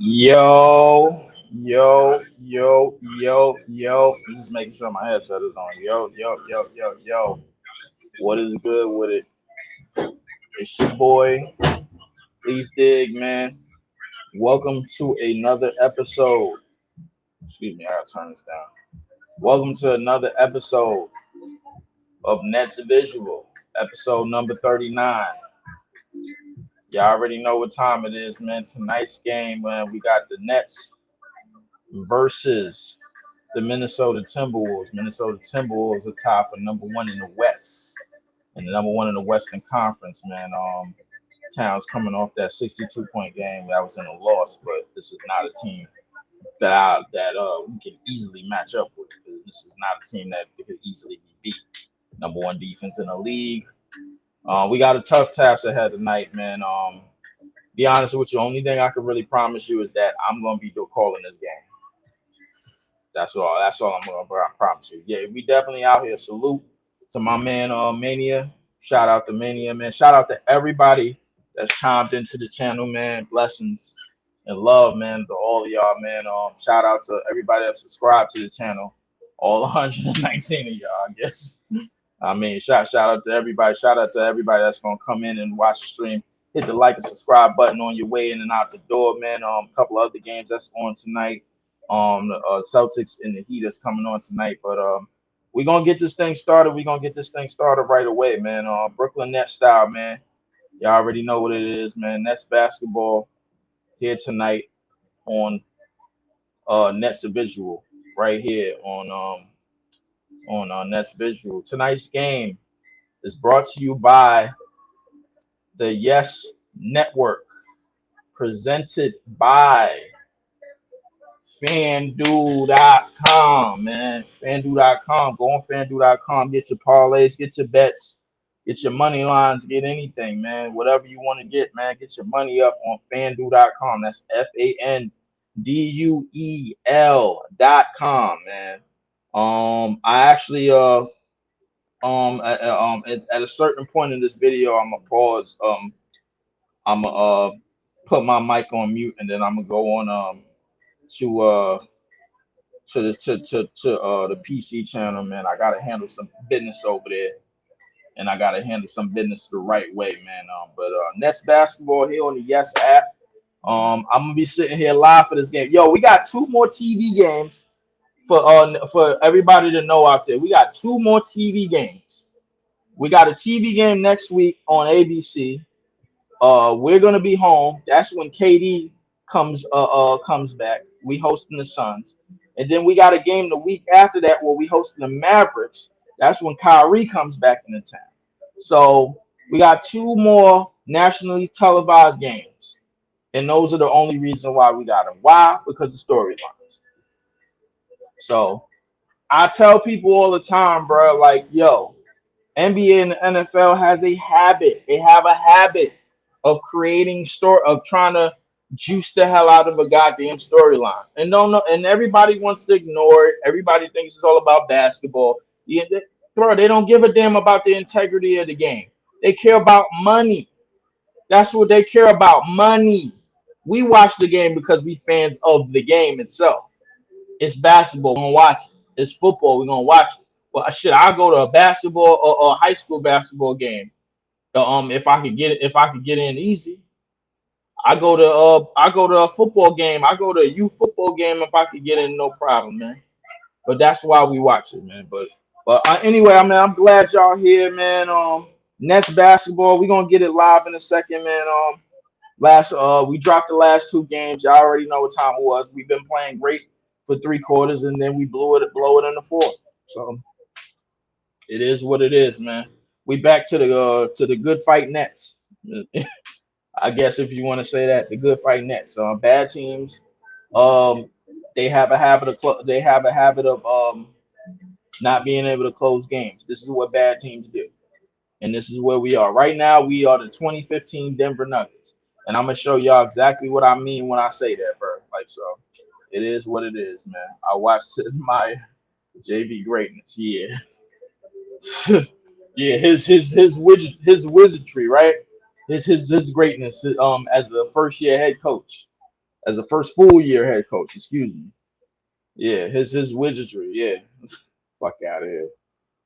Yo. Just making sure my headset is on. Yo. What is good with it? It's your boy, Steve Dig, man. Welcome to another episode. Excuse me, I gotta turn this down. Welcome to another episode of Nets Visual, episode number 39. Y'all already know what time it is, man. Tonight's game, man, we got the Nets versus the Minnesota Timberwolves. Minnesota Timberwolves are tied for number one in the West and the number one in the Western Conference, man. Towns coming off that 62-point game that was in a loss, but this is not a team that we can easily match up with. This is not a team that could easily be beat. Number one defense in the league. We got a tough task ahead tonight, man. Be honest with you, only thing I can really promise you is that I'm gonna be calling this game. That's all. That's all I'm gonna promise you. Yeah, we definitely out here. Salute to my man Mania. Shout out to Mania, man. Shout out to everybody that's chimed into the channel, man. Blessings and love, man, to all of y'all, man. Shout out to everybody that subscribed to the channel. All 119 of y'all, I guess. I mean, shout out to everybody. Shout out to everybody that's gonna come in and watch the stream. Hit the like and subscribe button on your way in and out the door, man. A couple of other games that's on tonight. The Celtics and the Heat is coming on tonight, but we're gonna get this thing started. We're gonna get this thing started right away, man. Brooklyn Nets style, man. Y'all already know what it is, man. Nets basketball here tonight on Nets Visual, right here on Nets Visual. Tonight's game is brought to you by the Yes Network, presented by FanDuel.com, man. FanDuel.com. Go on FanDuel.com. Get your parlays, get your bets, get your money lines, get anything, man. Whatever you want to get, man. Get your money up on FanDuel.com. That's FanDuel.com, man. I actually at a certain point in this video, I'm gonna pause. I'm gonna put my mic on mute, and then I'm gonna go on to the PC channel, man. I gotta handle some business over there, and I gotta handle some business the right way, man. But Nets basketball here on the Yes app. I'm gonna be sitting here live for this game. Yo, we got two more TV games for everybody to know out there. We got two more TV games. We got a TV game next week on ABC. We're gonna be home. That's when KD comes back. We hosting the Suns, and then we got a game the week after that where we hosting the Mavericks. That's when Kyrie comes back into town. So we got two more nationally televised games, and those are the only reason why we got them. Why? Because of storylines. So I tell people all the time, bro, like, yo, NBA and the NFL has a habit. They have a habit of creating of trying to juice the hell out of a goddamn storyline. And don't know, and everybody wants to ignore it. Everybody thinks it's all about basketball. Yeah, bro, they don't give a damn about the integrity of the game. They care about money. That's what they care about, money. We watch the game because we fans of the game itself. It's basketball, we're gonna watch it. It's football, we're gonna watch it. Well, shit, I'll go to a basketball or a high school basketball game. If I could get in easy. I go to a football game. I go to a youth football game if I could get in, no problem, man. But that's why we watch it, man. But anyway, I mean, I'm glad y'all here, man. Nets basketball, we're gonna get it live in a second, man. We dropped the last two games. Y'all already know what time it was. We've been playing great for three quarters, and then we blow it in the fourth. So it is what it is, man. We back to the good fight Nets. I guess if you want to say that, the good fight Nets. Bad teams, they have a habit of not being able to close games. This is what bad teams do, and this is where we are right now. We are the 2015 Denver Nuggets, and I'm gonna show y'all exactly what I mean when I say that, bro. Like, so, it is what it is, man. I watched my JV greatness, yeah. Yeah, his wizardry, right? His greatness as a first year head coach. as a first full year head coach. Excuse me. Yeah, his wizardry. Yeah, fuck out of here.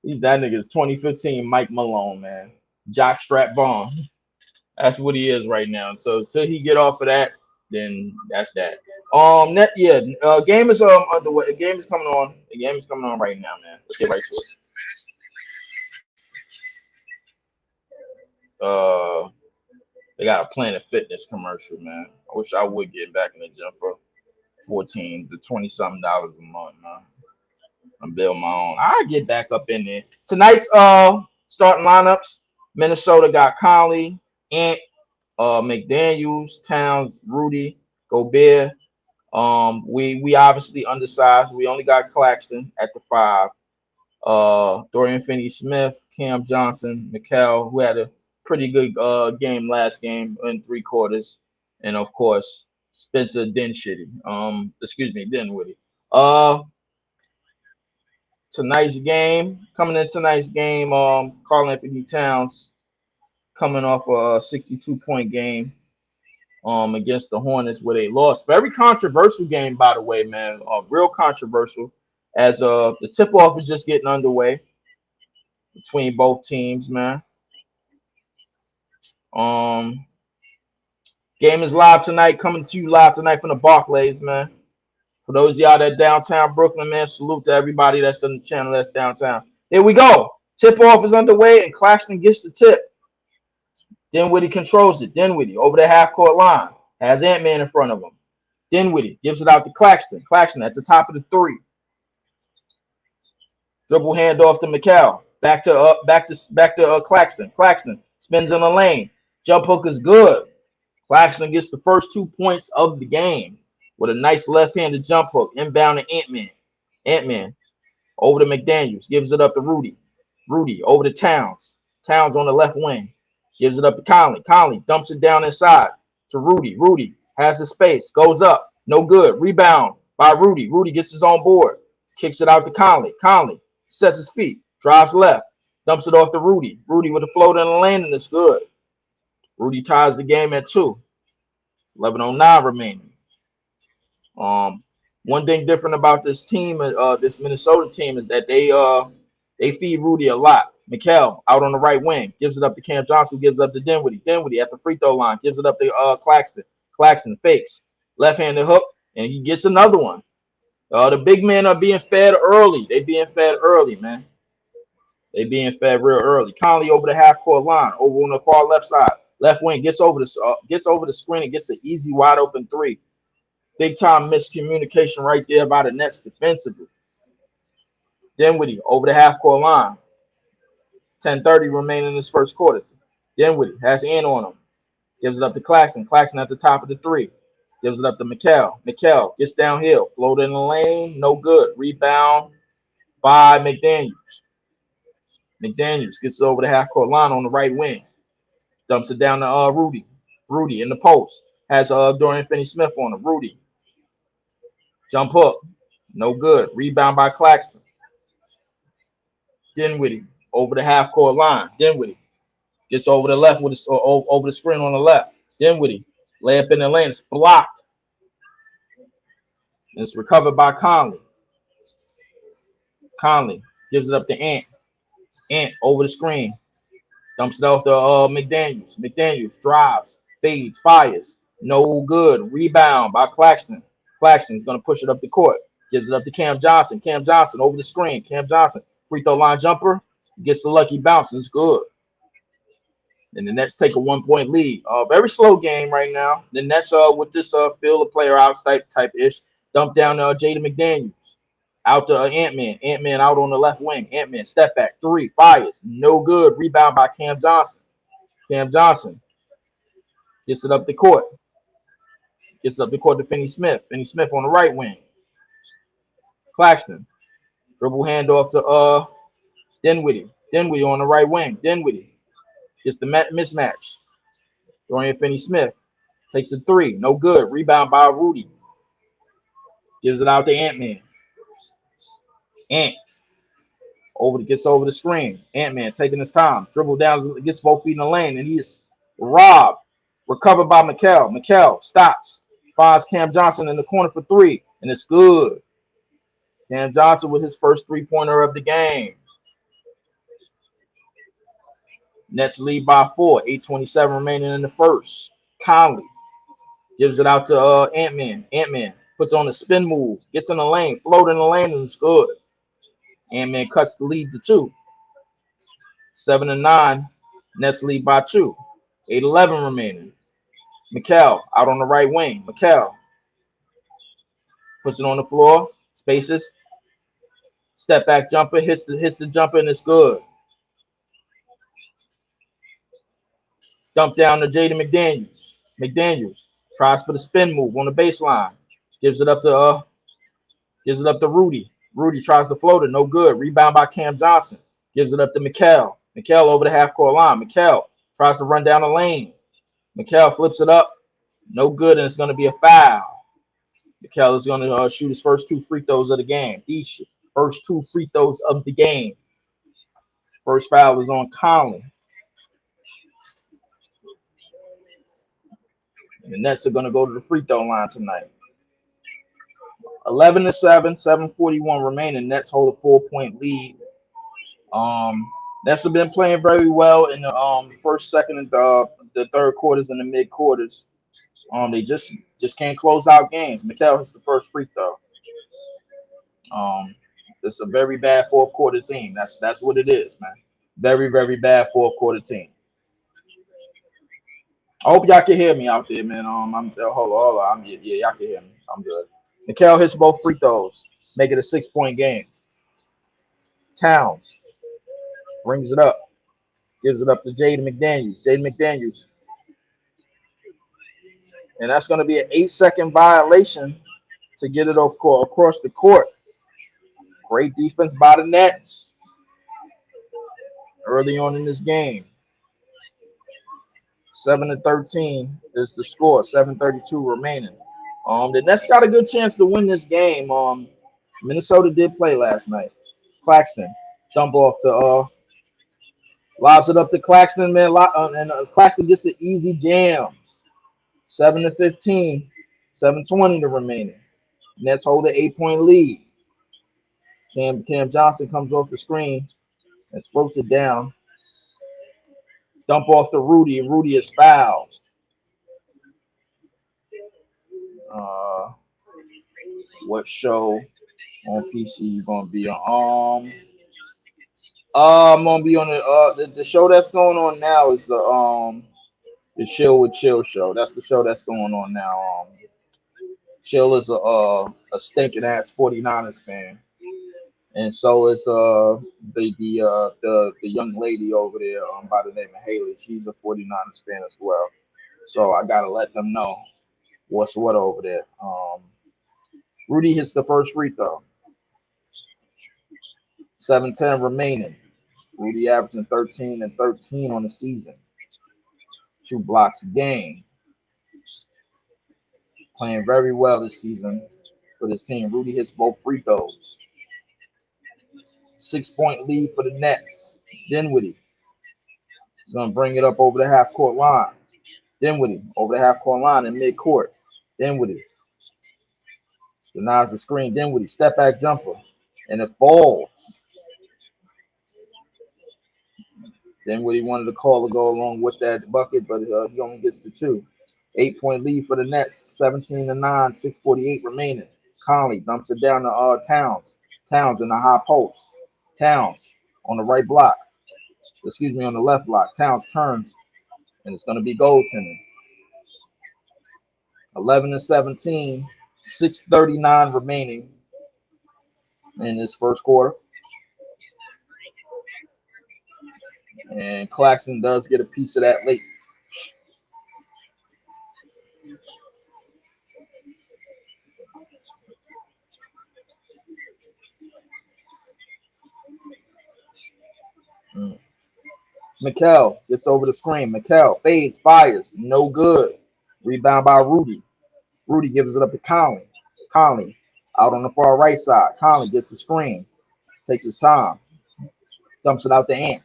He's that nigga's 2015 Mike Malone, man. Jockstrap bomb. That's what he is right now. So till he get off of that, then that's that. Game is underway. The game is coming on. The game is coming on right now, man. Let's get right to it. They got a Planet Fitness commercial, man. I wish I would get back in the gym for 14 to 20 something dollars a month, man. I'm building my own. I get back up in there. Tonight's starting lineups. Minnesota got Conley, Ant, McDaniels, Towns, Rudy, Gobert. We obviously undersized. We only got Claxton at the 5. Dorian Finney-Smith, Cam Johnson, Mikal, who had a pretty good game last game in 3 quarters, and of course Spencer Dinwiddie. Dinwiddie. Coming in tonight's game, Karl Anthony Towns coming off a 62-point game against the Hornets where they lost. Very controversial game, by the way, man. Real controversial as the tip-off is just getting underway between both teams, man. Game is live tonight, coming to you live tonight from the Barclays, man. For those of y'all that downtown Brooklyn, man, salute to everybody that's on the channel that's downtown. Here we go. Tip-off is underway, and Claxton gets the tip. Dinwiddie controls it. Dinwiddie over the half-court line. Has Ant-Man in front of him. Dinwiddie gives it out to Claxton. Claxton at the top of the 3. Dribble handoff to Mikal. Back to Claxton. Claxton spins in the lane. Jump hook is good. Claxton gets the first 2 points of the game with a nice left-handed jump hook. Inbound to Ant-Man. Ant-Man over to McDaniels. Gives it up to Rudy. Rudy over to Towns. Towns on the left wing. Gives it up to Conley. Conley dumps it down inside to Rudy. Rudy has the space. Goes up. No good. Rebound by Rudy. Rudy gets his own board. Kicks it out to Conley. Conley sets his feet. Drives left. Dumps it off to Rudy. Rudy with a float in the lane, and it's good. Rudy ties the game at 2. 11:09 remaining. One thing different about this team, this Minnesota team, is that they feed Rudy a lot. Mikal out on the right wing gives it up to Cam Johnson, who gives up to Dinwiddie. Dinwiddie at the free throw line gives it up to Claxton. Claxton fakes left-handed hook, and he gets another one. The big men are being fed early. They being fed early, man. They being fed real early. Conley over the half-court line, over on the far left side. Left wing gets over the screen and gets an easy wide open 3. Big time miscommunication right there by the Nets defensively. Dinwiddie over the half-court line. 10:30 remaining in this first quarter. Dinwiddie has in on him. Gives it up to Claxton. Claxton at the top of the 3. Gives it up to Mikal. Mikal gets downhill. Float in the lane. No good. Rebound by McDaniels. McDaniels gets over the half-court line on the right wing. Dumps it down to Rudy. Rudy in the post. Has Dorian Finney-Smith on him. Rudy. Jump hook. No good. Rebound by Claxton. Dinwiddie over the half-court line. Dinwiddie gets over the left with over the screen on the left. Dinwiddie layup in the lane. It's blocked. And it's recovered by Conley. Conley gives it up to Ant. Ant over the screen. Dumps it off to McDaniels. McDaniels drives, fades, fires. No good. Rebound by Claxton. Claxton's going to push it up the court. Gives it up to Cam Johnson. Cam Johnson over the screen. Cam Johnson, free throw line jumper. Gets the lucky bounce. It's good. And the Nets take a 1-point lead. Very slow game right now. The Nets with this field a player out type-ish. Dump down Jaden McDaniels. Out to Ant-Man. Ant-Man out on the left wing. Ant-Man step back. 3. Fires. No good. Rebound by Cam Johnson. Cam Johnson gets it up the court. Gets it up the court to Finney-Smith. Finney-Smith on the right wing. Claxton. Dribble handoff to Dinwiddie. Dinwiddie on the right wing. Dinwiddie gets the mismatch. Dorian Finney-Smith takes a 3. No good. Rebound by Rudy. Gives it out to Ant-Man. Ant gets over the screen. Ant-Man taking his time. Dribble down, gets both feet in the lane, and he is robbed. Recovered by Mikal. Mikal stops. Finds Cam Johnson in the corner for three, and it's good. Cam Johnson with his first three-pointer of the game. Nets lead by 4. 8:27 remaining in the first. Conley gives it out to Ant-Man. Ant-Man puts on a spin move, gets in the lane, float in the lane, and it's good. Ant-Man cuts the lead to 2. 7-9. Nets lead by 2. 8:11 remaining. Mikal out on the right wing. Mikal puts it on the floor, spaces, step back jumper, hits the jumper, and it's good. Dump down to Jaden McDaniels. McDaniels tries for the spin move on the baseline. Gives it up to Rudy. Rudy tries to float it, no good. Rebound by Cam Johnson. Gives it up to Mikal. Mikal over the half-court line. Mikal tries to run down the lane. Mikal flips it up, no good, and it's going to be a foul. Mikal is going to shoot his first 2 free throws of the game. These first 2 free throws of the game. First foul is on Conley. And the Nets are going to go to the free throw line tonight. 11-7, 7:41 remaining. Nets hold a 4-point lead. Nets have been playing very well in the first, second, and the third quarters and the mid quarters. They just can't close out games. Mikal hits the first free throw. It's a very bad fourth quarter team. That's what it is, man. Very, very bad fourth quarter team. I hope y'all can hear me out there, man. Hold on. Y'all can hear me. I'm good. Mikal hits both free throws, make it a 6-point game. Towns brings it up, gives it up to Jaden McDaniels. And that's going to be an 8-second violation to get it across the court. Great defense by the Nets early on in this game. 7-13 is the score. 7:32 remaining. The Nets got a good chance to win this game. Minnesota did play last night. Claxton dump off to lobs it up to Claxton, man. And Claxton gets an easy jam. 7-15. 7:20 to remaining. Nets hold an 8-point lead. Cam Johnson comes off the screen and floats it down. Dump off to Rudy, and Rudy is fouled. What show on PC you gonna be on? I'm gonna be on the show that's going on now is the Chill with Chill show. That's the show that's going on now. Chill is a stinking ass 49ers fan. And so is the young lady over there by the name of Haley. She's a 49ers fan as well. So I gotta let them know what's what over there. Rudy hits the first free throw. 7:10 remaining. Rudy averaging 13 and 13 on the season. 2 blocks a game. Playing very well this season for this team. Rudy hits both free throws. 6-point lead for the Nets. Dinwiddie is going to bring it up over the half-court line. Dinwiddie over the half-court line in mid-court. Dinwiddie denies the screen. Dinwiddie step-back jumper, and it falls. Dinwiddie wanted to call to go along with that bucket, but he only gets the 2. 8-point lead for the Nets. 17-9. 6:48 remaining. Conley dumps it down to Towns. Towns in the high post. Towns on the right block. On the left block. Towns turns, and it's going to be goaltending. 11-17. 6:39 remaining in this first quarter. And Claxton does get a piece of that late. Mikal gets over the screen. Mikal fades, fires, no good. Rebound by Rudy. Rudy gives it up to Conley. Conley out on the far right side. Conley gets the screen. Takes his time. Dumps it out to Ant.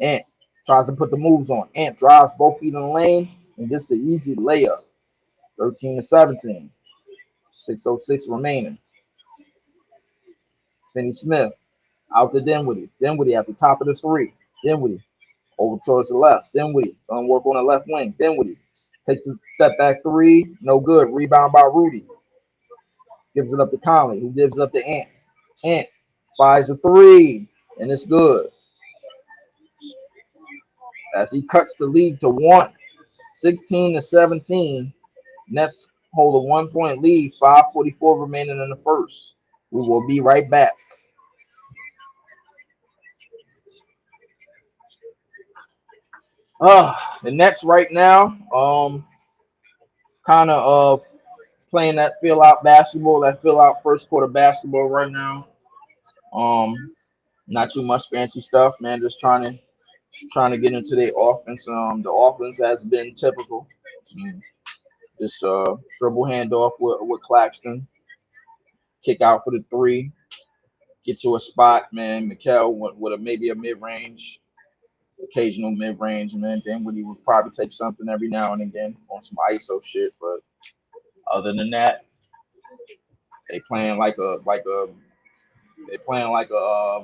Ant tries to put the moves on. Ant drives both feet in the lane and gets the easy layup. 13-17. 6:06 remaining. Finney Smith out to Dinwiddie. Dinwiddie at the top of the three. Dinwiddie over towards the left. Dinwiddie gonna work on the left wing. Dinwiddie takes a step back three. No good. Rebound by Rudy. Gives it up to Conley. He gives it up to Ant. Ant fires a three. And it's good. As he cuts the lead to one. 16-17. Nets hold a 1-point lead. 5:44 remaining in the first. We will be right back. The Nets right now, kind of playing that feel out first quarter basketball right now. Not too much fancy stuff, man. Just trying to get into their offense. The offense has been typical. Just dribble handoff with Claxton, kick out for the three, get to a spot, man. Mikal with maybe a mid range, occasional mid range, man. Then would he would probably take something every now and again on some ISO shit, but other than that, they playing like a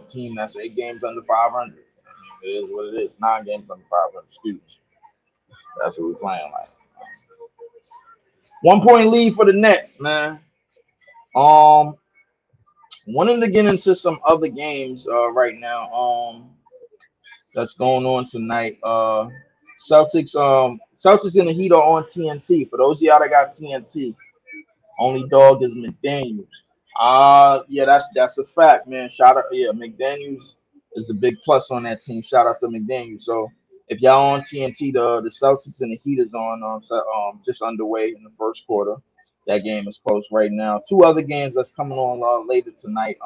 team that's 8 games under 500. It is what it is. 9 games under 500. Excuse me. That's what we're playing like. 1-point lead for the Nets, man. Wanting to get into some other games right now. That's going on tonight. Celtics and the Heat are on TNT. For those of y'all that got TNT, only dog is McDaniels. Yeah, that's a fact, man. Shout out, yeah, McDaniels is a big plus on that team. Shout out to McDaniels. So if y'all on TNT, the Celtics and the Heat is on just underway in the first quarter. That game is close right now. 2 other games that's coming on later tonight.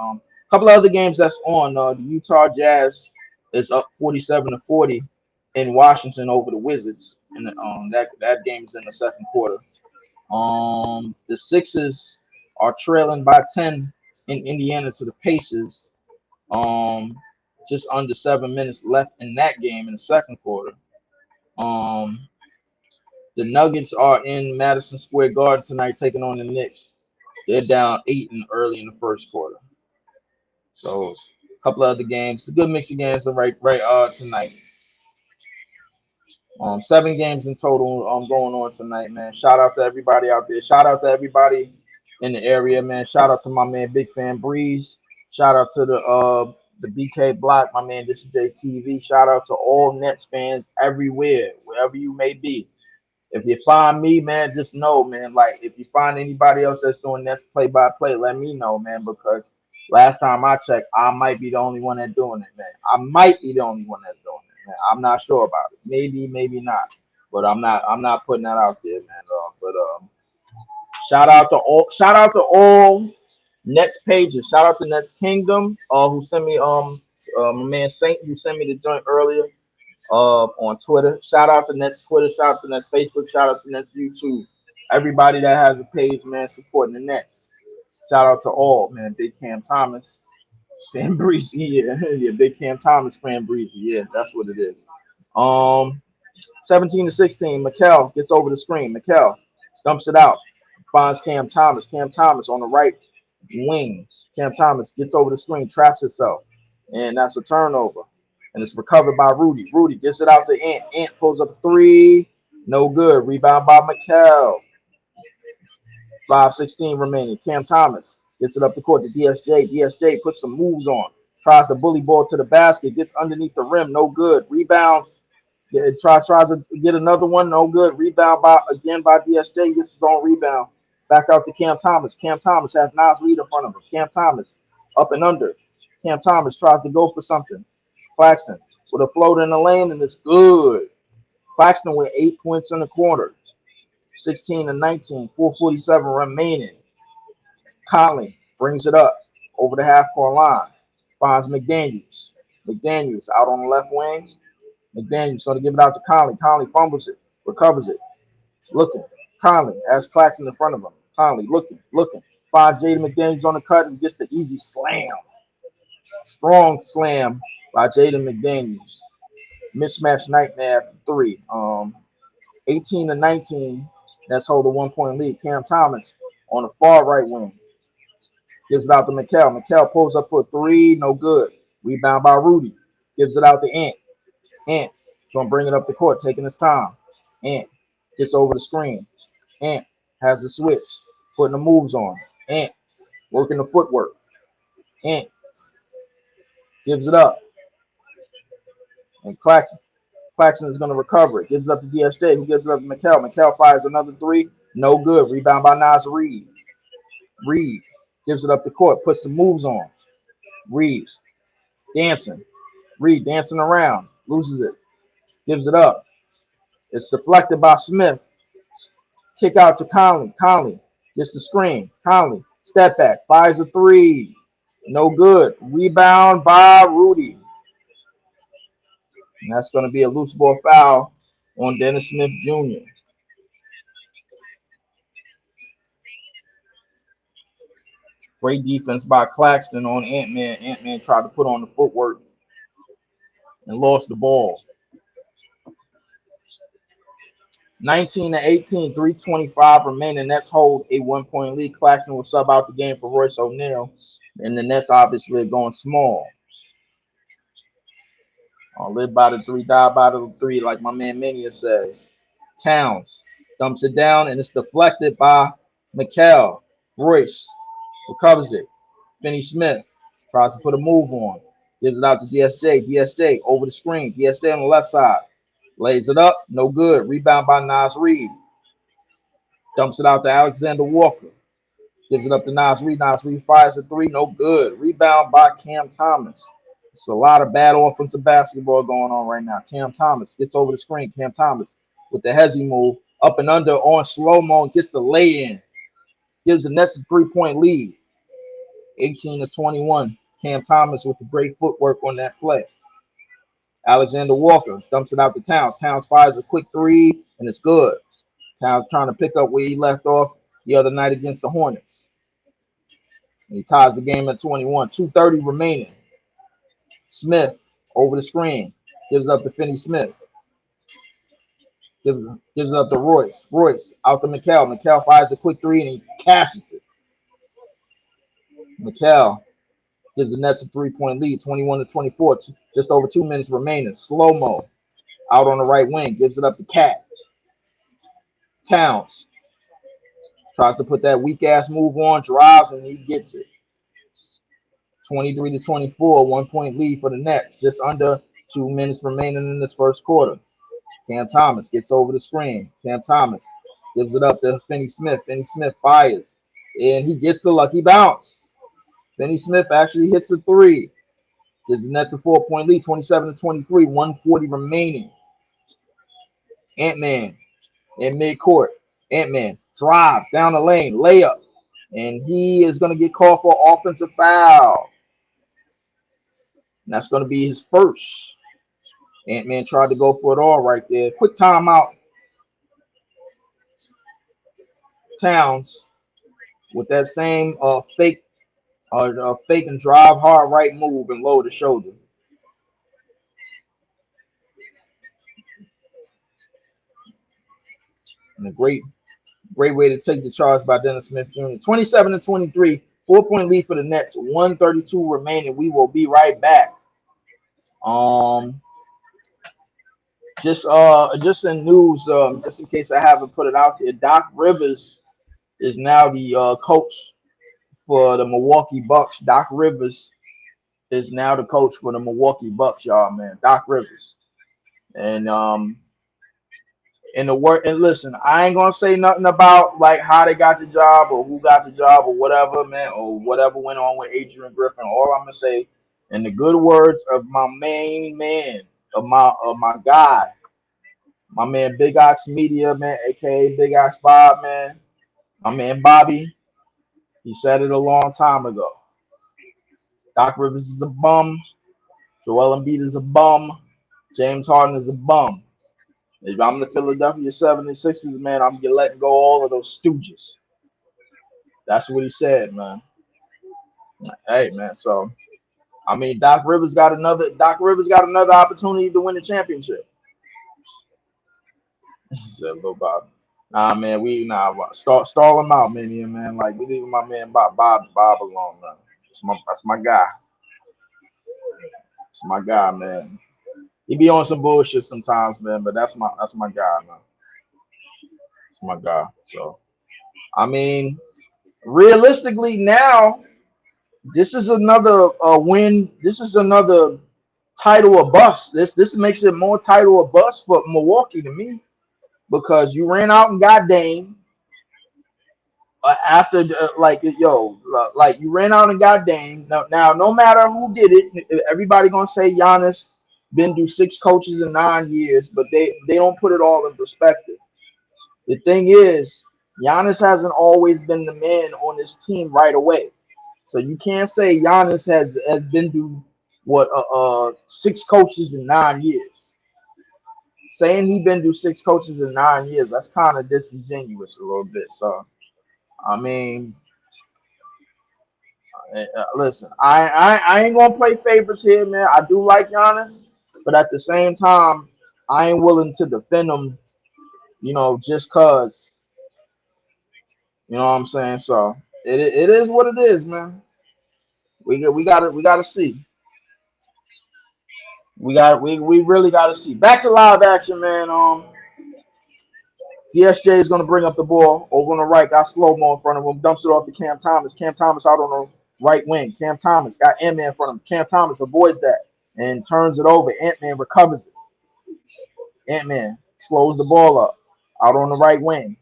Couple of other games that's on. The Utah Jazz is up 47-40 in Washington over the Wizards, and that game is in the second quarter. The Sixers are trailing by 10 in Indiana to the Pacers. Just under 7 minutes left in that game in the second quarter. The Nuggets are in Madison Square Garden tonight taking on the Knicks. They're down 8 early in the first quarter. So a couple of other games. It's a good mix of games right tonight. 7 games in total going on tonight, man. Shout out to everybody out there. Shout out to everybody in the area, man. Shout out to my man Big Fan Breeze. Shout out to the BK Block, my man. This is JTV. Shout out to all Nets fans everywhere, wherever you may be. If you find me, man, just know, man. Like if you find anybody else that's doing Nets play-by-play, let me know, man. Because last time I checked, I might be the only one that's doing it, man. I might be the only one that's doing it, man. I'm not sure about it. Maybe, maybe not. But I'm not putting that out there, man. But shout out to all Nets pages. Shout out to Nets Kingdom, who sent me my man Saint who sent me the joint earlier. On Twitter. Shout out to Nets Twitter, shout out to Nets Facebook, shout out to Nets YouTube. Everybody that has a page, man, supporting the Nets. Shout out to all, man. Big Cam Thomas, Fan Breezy, yeah, Big Cam Thomas, Fan Breezy, yeah, that's what it is. 17-16, Mikal gets over the screen. Mikal dumps it out, finds Cam Thomas. Cam Thomas on the right wing. Cam Thomas gets over the screen, traps himself, and that's a turnover. And it's recovered by Rudy. Rudy gives it out to Ant. Ant pulls up 3. No good. Rebound by Mikal. 5:16 remaining. Cam Thomas gets it up the court to DSJ. DSJ puts some moves on. Tries to bully ball to the basket. Gets underneath the rim. No good. Rebounds. Tries to get another one. No good. Rebound by DSJ. Gets his own rebound. Back out to Cam Thomas. Cam Thomas has Nas Reed in front of him. Cam Thomas up and under. Cam Thomas tries to go for something. Claxton with a float in the lane, and it's good. Claxton with 8 points in the quarter. 16-19, 4:47 remaining. Conley brings it up over the half-court line. Finds McDaniels. McDaniels out on the left wing. McDaniels going to give it out to Conley. Conley fumbles it, recovers it. Looking. Conley has Claxton in front of him. Conley looking. Finds Jaden McDaniels on the cut and gets the easy slam. Strong slam by Jaden McDaniels. Mismatch nightmare 3. 18-19. Nets hold a 1-point lead. Cam Thomas on the far right wing. Gives it out to Mikal. Mikal pulls up for a three. No good. Rebound by Rudy. Gives it out to Ant. Ant's going to bring it up the court, taking his time. Ant gets over the screen. Ant has the switch, putting the moves on. Ant working the footwork. Ant gives it up. And Claxton is going to recover it. Gives it up to DSJ, who gives it up to Mikal. Mikal fires another three. No good. Rebound by Nas Reed. Reed gives it up the court, puts the moves on. Reed dancing. Reed dancing around. Loses it. Gives it up. It's deflected by Smith. Kick out to Conley. Conley gets the screen. Conley, step back, fires a three. No good. Rebound by Rudy. And that's going to be a loose ball foul on Dennis Smith Jr. Great defense by Claxton on Ant-Man. Ant-Man tried to put on the footwork and lost the ball. 19-18, 3:25 remaining. Nets hold a 1-point lead. Claxton will sub out the game for Royce O'Neal. And the Nets obviously are going small. I'll live by the three, die by the three, like my man Mania says. Towns dumps it down, and it's deflected by Mikal. Royce recovers it. Finney Smith tries to put a move on. Gives it out to DSJ. DSJ over the screen. DSJ on the left side. Lays it up. No good. Rebound by Nas Reed. Dumps it out to Alexander Walker. Gives it up to Nas Reed. Nas Reed fires a three. No good. Rebound by Cam Thomas. It's a lot of bad offensive basketball going on right now. Cam Thomas gets over the screen. Cam Thomas with the hezzy move. Up and under on slow-mo and gets the lay-in. Gives the Nets a 3-point lead. 18-21. Cam Thomas with the great footwork on that play. Alexander Walker dumps it out to Towns. Towns fires a quick three, and it's good. Towns trying to pick up where he left off the other night against the Hornets. And he ties the game at 21. 2:30 remaining. Smith over the screen. Gives up to Finney Smith. Gives it up to Royce. Royce out to Mikal. Mikal fires a quick three, and he cashes it. Mikal gives the Nets a 3-point lead, 21-24. Just over 2 minutes remaining. Slow-mo out on the right wing. Gives it up to Cat. Towns tries to put that weak-ass move on. Drives, and he gets it. 23-24. 1-point lead for the Nets. Just under 2 minutes remaining in this first quarter. Cam Thomas gets over the screen. Cam Thomas gives it up to Finney Smith. Finney Smith fires, and he gets the lucky bounce. Finney Smith actually hits a three. Gives the Nets a 4-point lead, 27-23, 1:40 remaining. Ant-Man in midcourt. Ant-Man drives down the lane, layup, and he is going to get called for offensive foul. And that's going to be his first. Ant-Man tried to go for it all right there. Quick timeout. Towns with that same fake and drive hard right move and lower the shoulder. And a great way to take the charge by Dennis Smith Jr. 27-23, 4-point lead for the Nets. 1:32 remaining. We will be right back. Just in news, just in case I haven't put it out there, Doc Rivers is now the coach for the Milwaukee Bucks. Doc Rivers is now the coach for the Milwaukee Bucks, y'all, man. Doc Rivers. And in the work, and listen, I ain't gonna say nothing about like how they got the job or who got the job or whatever, man, or whatever went on with Adrian Griffin. All I'm gonna say, in the good words of my main man, of my guy, my man Big Ox Media, man, aka Big Ox Bob, man, my man Bobby, he said it a long time ago. Doc Rivers is a bum. Joel Embiid is a bum. James Harden is a bum. If I'm the Philadelphia 76ers, man, I'm letting go all of those stooges. That's what he said, man. Hey, man. So, I mean, Doc Rivers got another opportunity to win the championship. Said Lil Bob. Nah, man, stall him out, man. Like we leaving my man Bob alone, man. That's my guy. That's my guy, man. He be on some bullshit sometimes, man, but that's my guy, man. That's my guy. So I mean, realistically now, this is another win. This is another title or bust. This makes it more title or bust for Milwaukee to me because you ran out and got Dame after like you ran out and got Dame. Now, no matter who did it, everybody gonna say Giannis been through 6 coaches in 9 years, but they don't put it all in perspective. The thing is, Giannis hasn't always been the man on this team right away. So you can't say Giannis has been through what 6 coaches in 9 years. Saying he been through 6 coaches in 9 years, that's kind of disingenuous a little bit. So I mean, listen, I ain't gonna play favorites here, man. I do like Giannis, but at the same time, I ain't willing to defend him. Just cause you know what I'm saying. So it is what it is, man. We gotta see. We really gotta see. Back to live action, man. DSJ is gonna bring up the ball over on the right. Got slow mo in front of him. Dumps it off to Cam Thomas. Cam Thomas out on the right wing. Cam Thomas got Ant-Man in front of him. Cam Thomas avoids that and turns it over. Ant-Man recovers it. Ant-Man slows the ball up out on the right wing.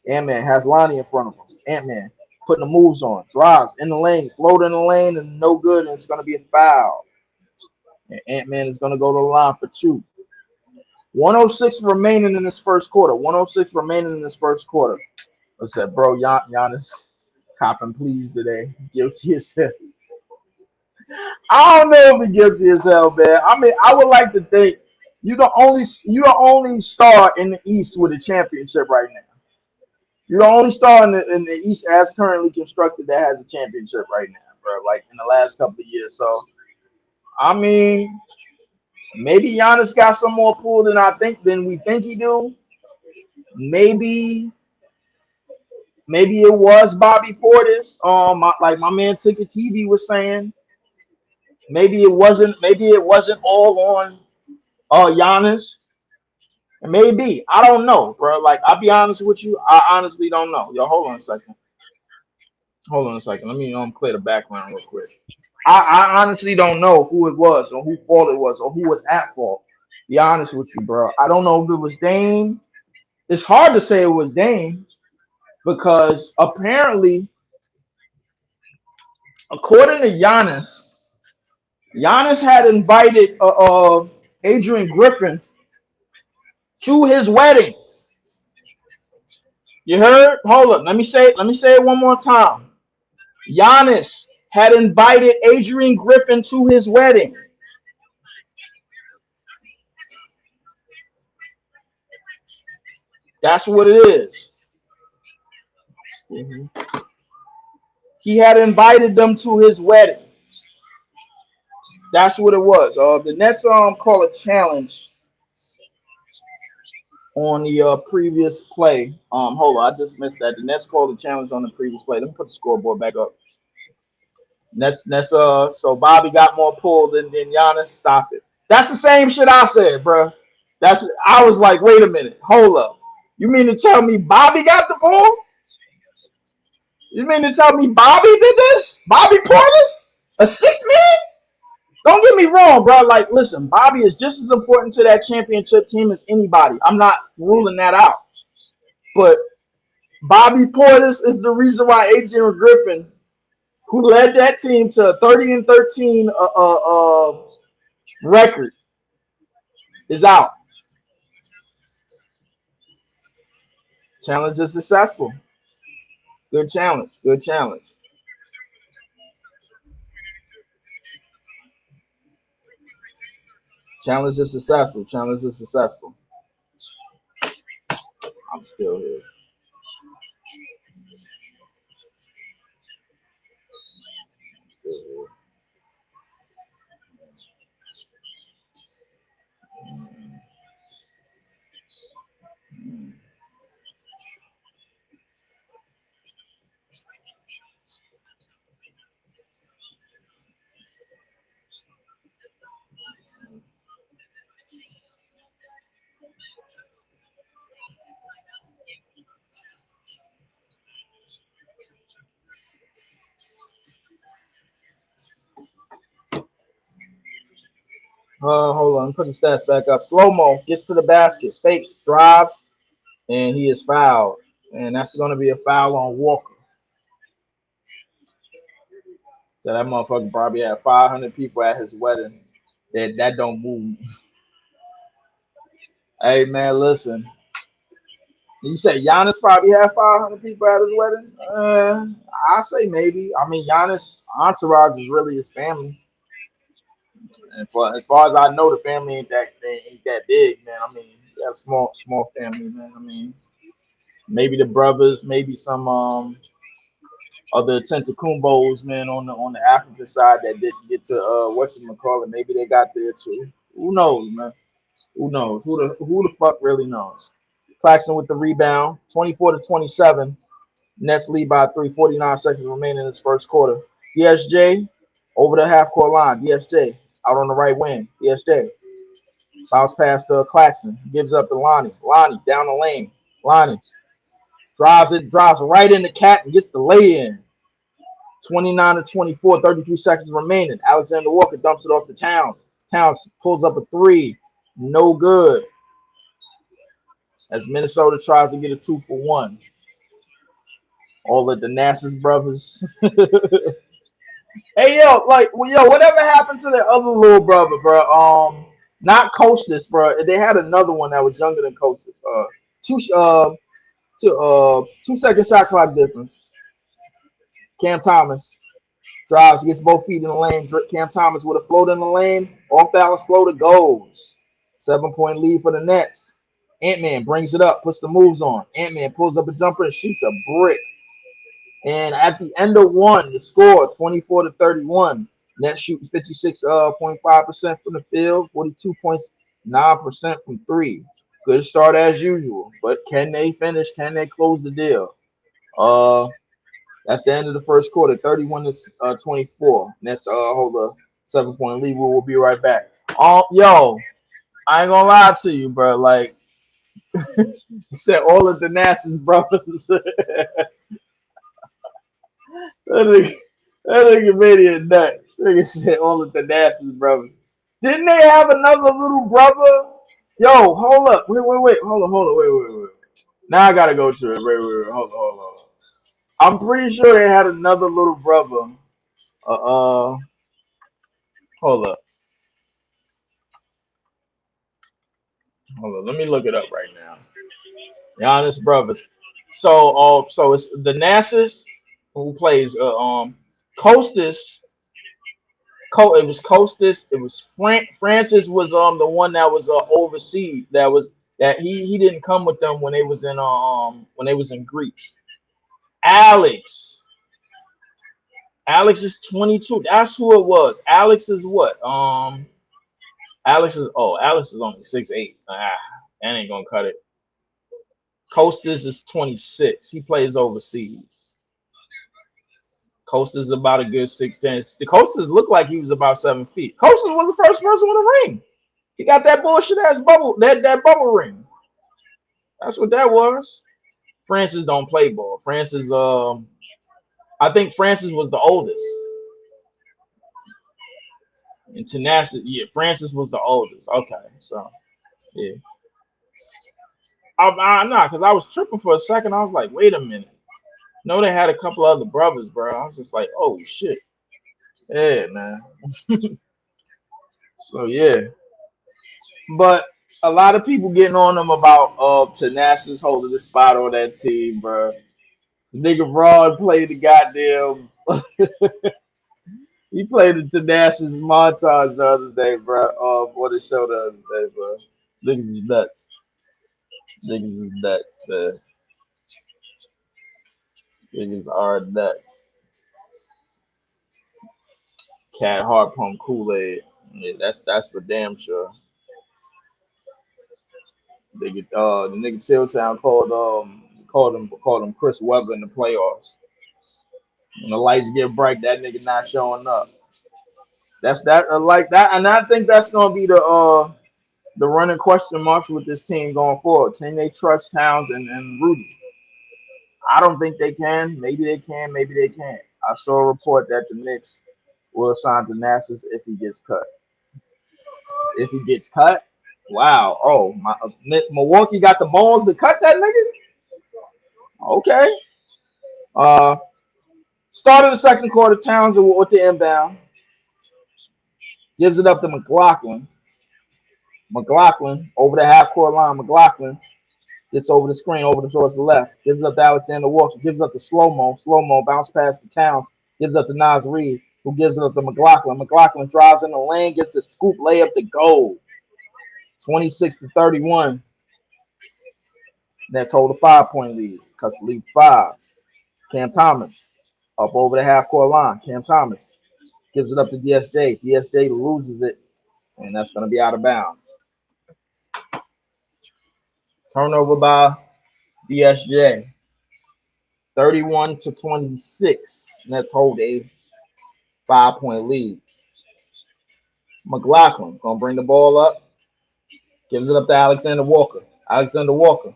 Ant-Man has Lonnie in front of him. Ant-Man putting the moves on. Drives in the lane. Float in the lane and no good. And it's gonna be a foul. And Ant-Man is gonna go to the line for 2. 106 remaining in this first quarter. 106 remaining in this first quarter. I said, bro, Giannis copping please today. Guilty as hell. I don't know if he guilty as hell, man. I mean, I would like to think you the only star in the East with a championship right now. You're the only star in the East as currently constructed that has a championship right now, bro. Like in the last couple of years. So I mean, maybe Giannis got some more pull than we think he do. Maybe it was Bobby Portis. Like my man Ticket TV was saying, maybe it wasn't. Maybe it wasn't all on Giannis. Maybe I don't know, bro. Like I'll be honest with you, I honestly don't know. Yo, hold on a second. Hold on a second. Let me clear the background real quick. I honestly don't know who it was or who fault it was or who was at fault. Be honest with you, bro. I don't know if it was Dame. It's hard to say it was Dame because apparently, according to Giannis had invited Adrian Griffin to his wedding. You heard? Hold up. Let me say it one more time. Giannis had invited Adrian Griffin to his wedding. That's what it is. Mhm. He had invited them to his wedding. That's what it was. The Nets call it challenge on the previous play. Hold on, I just missed that. The Nets called the challenge on the previous play. Let me put the scoreboard back up. So Bobby got more pull than Giannis. Stop it. That's the same shit I said, bro. I was like, wait a minute, hold up. You mean to tell me Bobby got the pull? You mean to tell me Bobby did this? Bobby Portis? A 6 man? Don't get me wrong, bro. Like, listen, Bobby is just as important to that championship team as anybody. I'm not ruling that out. But Bobby Portis is the reason why Adrian Griffin, who led that team to a 30-13 record, is out. Challenge is successful. Good challenge. Good challenge. Challenge is successful. Challenge is successful. I'm still here. Still here. Hold on, put the stats back up. Slow mo gets to the basket, fakes, drives, and he is fouled. And that's going to be a foul on Walker. So that motherfucker probably had 500 people at his wedding. That don't move. Hey man, listen. You say Giannis probably had 500 people at his wedding? I say maybe. I mean, Giannis' entourage is really his family. And for as far as I know, the family ain't that big, man. I mean, he got a small family, man. I mean, maybe the brothers, maybe some other Tentacumbos, man, on the African side that didn't get to whatchamacallit. Maybe they got there too. Who knows, man? Who knows? Who the fuck really knows? Claxton with the rebound, 24-27. Nets lead by 3, 49 seconds remaining in this first quarter. DSJ over the half court line. DSJ out on the right wing. DSJ bounce past Claxton. Gives up to Lonnie. Lonnie down the lane. Lonnie drives right in the cat and gets the lay in. 29-24, 33 seconds remaining. Alexander Walker dumps it off to Towns. Towns pulls up a three. No good. As Minnesota tries to get a 2-for-1. All of the Nassas brothers. Hey whatever happened to their other little brother, bro? Not Costas, bro. They had another one that was younger than Costas. Two 2 second shot clock difference. Cam Thomas drives, gets both feet in the lane. Cam Thomas with a float in the lane. Off balance floater goes. 7-point lead for the Nets. Ant-Man brings it up, puts the moves on. Ant-Man pulls up a jumper and shoots a brick. And at the end of one, the score 24-31. Nets shooting 56.5% from the field, 42.9% from three. Good start as usual, but can they finish? Can they close the deal? That's the end of the first quarter, 31-24. Nets hold a 7-point lead. We'll be right back. Yo, I ain't gonna lie to you, bro. Like said, all of the Nassas brothers. That nigga made it nut. Nigga said all of the Nassas brothers. Didn't they have another little brother? Yo, hold up. Wait. Hold on. Wait. Now I gotta go to it. Wait. Hold on. I'm pretty sure they had another little brother. Hold up. Hold on. Let me look it up right now. Giannis brothers. So it's the Nassas who plays Costas. It was Costas. It was Francis was the one that was overseas. That he didn't come with them when they was in Greece. Alex. Alex is 22. That's who it was. Alex is what? Alex is only 6'8". That ain't gonna cut it. Costas is 26. He plays overseas. Costas is about a good 6'10". The Costas looked like he was about 7 feet. Costas was the first person with a ring. He got that bullshit ass bubble, that bubble ring. That's what that was. Francis don't play ball. Francis, I think Francis was the oldest. And Tenacity, yeah, Francis was the oldest. Okay, so yeah. I nah, because I was tripping for a second. I was like, wait a minute. No, they had a couple other brothers, bro. I was just like, oh shit. Yeah, man. So yeah. But a lot of people getting on them about Tenacious holding the spot on that team, bro. Nigga Rod played the goddamn he played the Tenacious montage the other day, bro. On the show the other day, bro. Niggas is nuts. Niggas is nuts, man. Niggas are nuts. Cat Heart Pump Kool-Aid. Yeah, that's for damn sure. The nigga Chilltown called him Chris Webber in the playoffs. When the lights get bright, that nigga not showing up. That's that like that, and I think that's gonna be the running question marks with this team going forward. Can they trust Towns and Rudy? I don't think they can. Maybe they can. Maybe they can't. I saw a report that the Knicks will sign to Nassas if he gets cut. If he gets cut, wow. Oh, Milwaukee got the balls to cut that nigga. Okay. Uh, Start of the second quarter, Towns with the inbound. Gives it up to McLaughlin. McLaughlin over the half court line. McLaughlin gets over the screen, over towards the left. Gives it up to Alexander Walker. Gives it up to Slow-Mo. Slow-Mo bounce past the Towns. Gives it up to Nas Reed, who gives it up to McLaughlin. McLaughlin drives in the lane, gets the scoop layup to go. 26-31. Nets hold a 5-point lead. Cuts the lead 5. Cam Thomas up over the half court line. Cam Thomas gives it up to DSJ. DSJ loses it, and that's going to be out of bounds. Turnover by DSJ. 31-26. Nets hold a 5-point lead. McLaughlin going to bring the ball up. Gives it up to Alexander Walker. Alexander Walker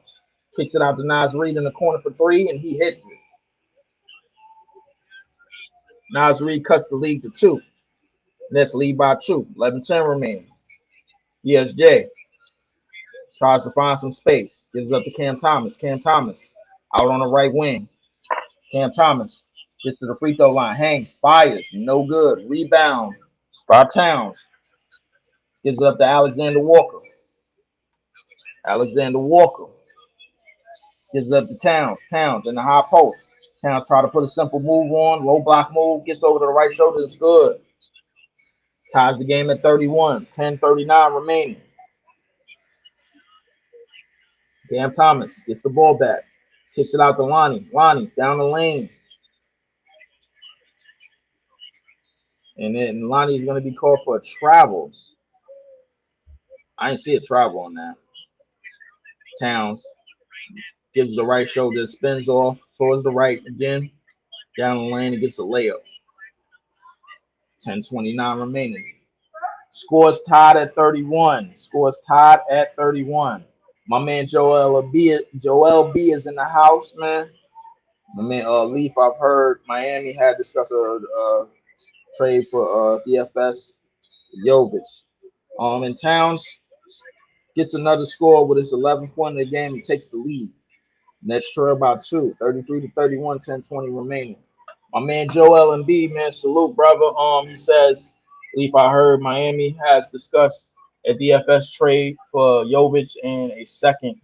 kicks it out to Nas Reed in the corner for 3, and he hits it. Nas Reed cuts the lead to 2. Nets lead by 2. 11-10 remaining. DSJ tries to find some space. Gives it up to Cam Thomas. Cam Thomas out on the right wing. Cam Thomas gets to the free throw line. Hangs. Fires. No good. Rebound by Towns. Gives it up to Alexander Walker. Alexander Walker gives it up to Towns. Towns in the high post. Towns try to put a simple move on. Low block move. Gets over to the right shoulder. It's good. Ties the game at 31. 10:39 remaining. Cam Thomas gets the ball back. Kicks it out to Lonnie. Lonnie down the lane. And then Lonnie's going to be called for a travel. I didn't see a travel on that. Towns gives the right shoulder, spins off towards the right again. Down the lane and gets a layup. 10:29 remaining. Scores tied at 31. Scores tied at 31. My man Joel B is in the house, man. My man Leaf, I've heard Miami had discussed a trade for DFS Jovic. And Towns gets another score with his 11th point of the game and takes the lead. Nets trail by 2, 33-31, 10:20 remaining. My man Joel Embiid, man, salute, brother. He says, if I heard Miami has discussed a DFS trade for Jovic and a second,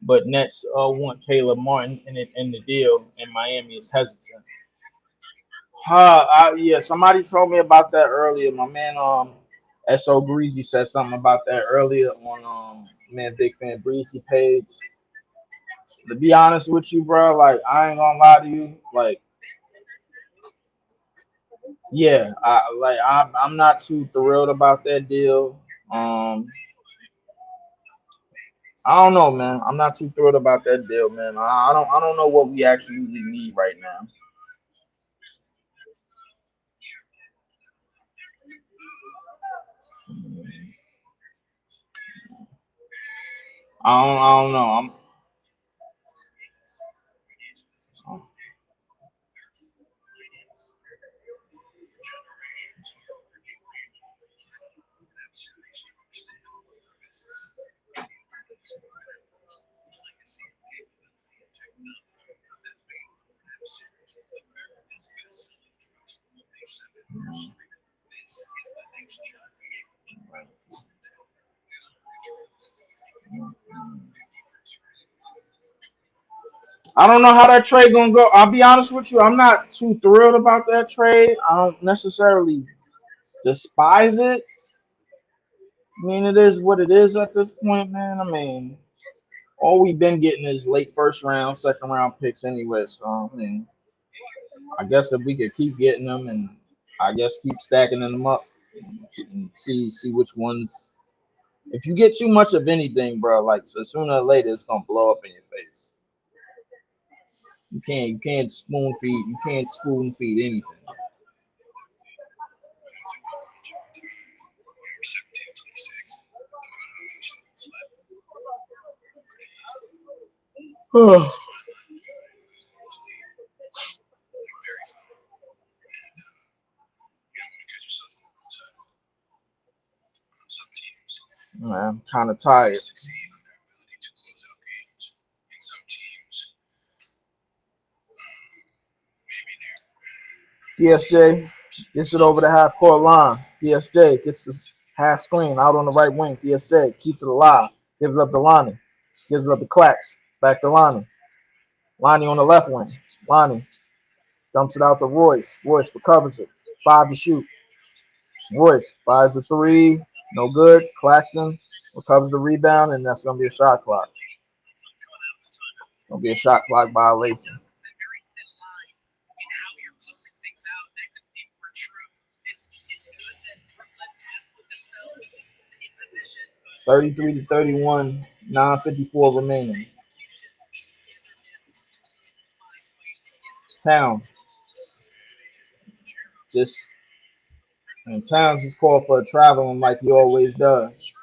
but Nets want Caleb Martin in the deal, and Miami is hesitant. Yeah, somebody told me about that earlier. My man, S.O. Greasy said something about that earlier on, man, Big Fan Breezy page. To be honest with you, bro, like, I ain't gonna lie to you, like, yeah, I'm not too thrilled about that deal. I don't know, man. I'm not too thrilled about that deal, man. I don't know what we actually need right now. I don't know. I don't know how that trade gonna go. I'll be honest with you. I'm not too thrilled about that trade. I don't necessarily despise it. I mean, it is what it is at this point, man. I mean, all we've been getting is late first round, second round picks anyway. So I mean, I guess if we could keep getting them and I guess keep stacking them up and see which ones. If you get too much of anything, bro, like so sooner or later it's gonna blow up in your face. You can't spoon feed anything. Man, I'm kind of tired. DSJ gets it over the half court line. DSJ gets the half screen out on the right wing. DSJ keeps it alive. Gives up to Lonnie. Gives it up to Clax. Back to Lonnie. Lonnie on the left wing. Lonnie dumps it out to Royce. Royce recovers it. 5 to shoot. Royce fires a 3. No good. Claxton recovers the rebound, and that's going to be a shot clock. Going to be a shot clock violation. 33 to 31, 9:54 remaining. Towns. Just and Towns is called for traveling like he always does.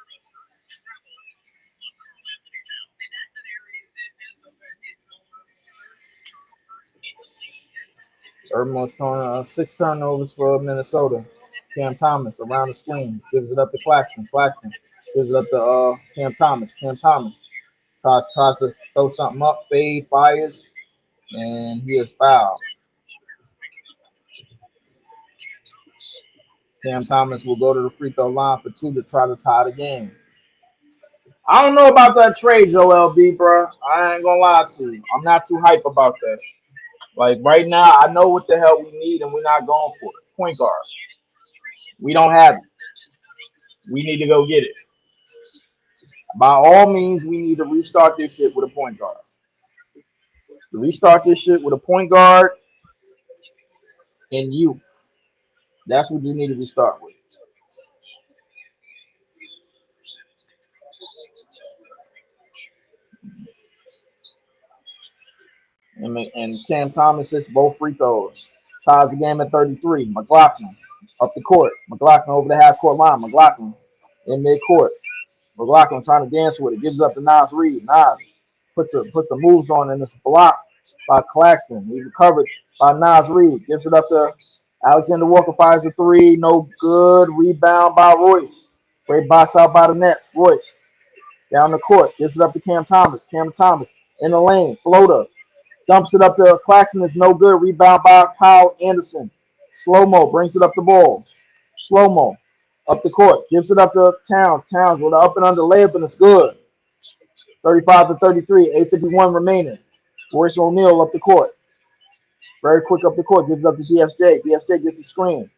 Most 6 turnovers for Minnesota. Cam Thomas around the screen, gives it up to Claxton. Claxton gives it up to Cam Thomas. Cam Thomas tries to throw something up, fade, fires, and he is fouled. Cam Thomas will go to the free throw line for 2 to try to tie the game. I don't know about that trade, Joel B, bro. I ain't gonna lie to you. I'm not too hype about that. Like right now, I know what the hell we need, and we're not going for it. Point guard. We don't have it. We need to go get it. By all means, we need to restart this shit with a point guard. To restart this shit with a point guard and you. That's what you need to restart with. And Cam Thomas hits both free throws. Ties the game at 33. McLaughlin up the court. McLaughlin over the half court line. McLaughlin in mid court. McLaughlin trying to dance with it. Gives up to Nas Reed. Nas puts the moves on, and it's blocked by Claxton. He recovered by Nas Reed. Gives it up to Alexander Walker. Fires a 3. No good. Rebound by Royce. Great box out by the net. Royce down the court. Gives it up to Cam Thomas. Cam Thomas in the lane. Floater. Dumps it up to Claxton. It's no good. Rebound by Kyle Anderson. Slow-mo brings it up the ball. Slow-mo up the court. Gives it up to Towns. Towns with an up and under layup, and it's good. 35 to 33. 8:51 remaining. Royce O'Neal up the court. Very quick up the court. Gives it up to DSJ. DSJ gets the screen.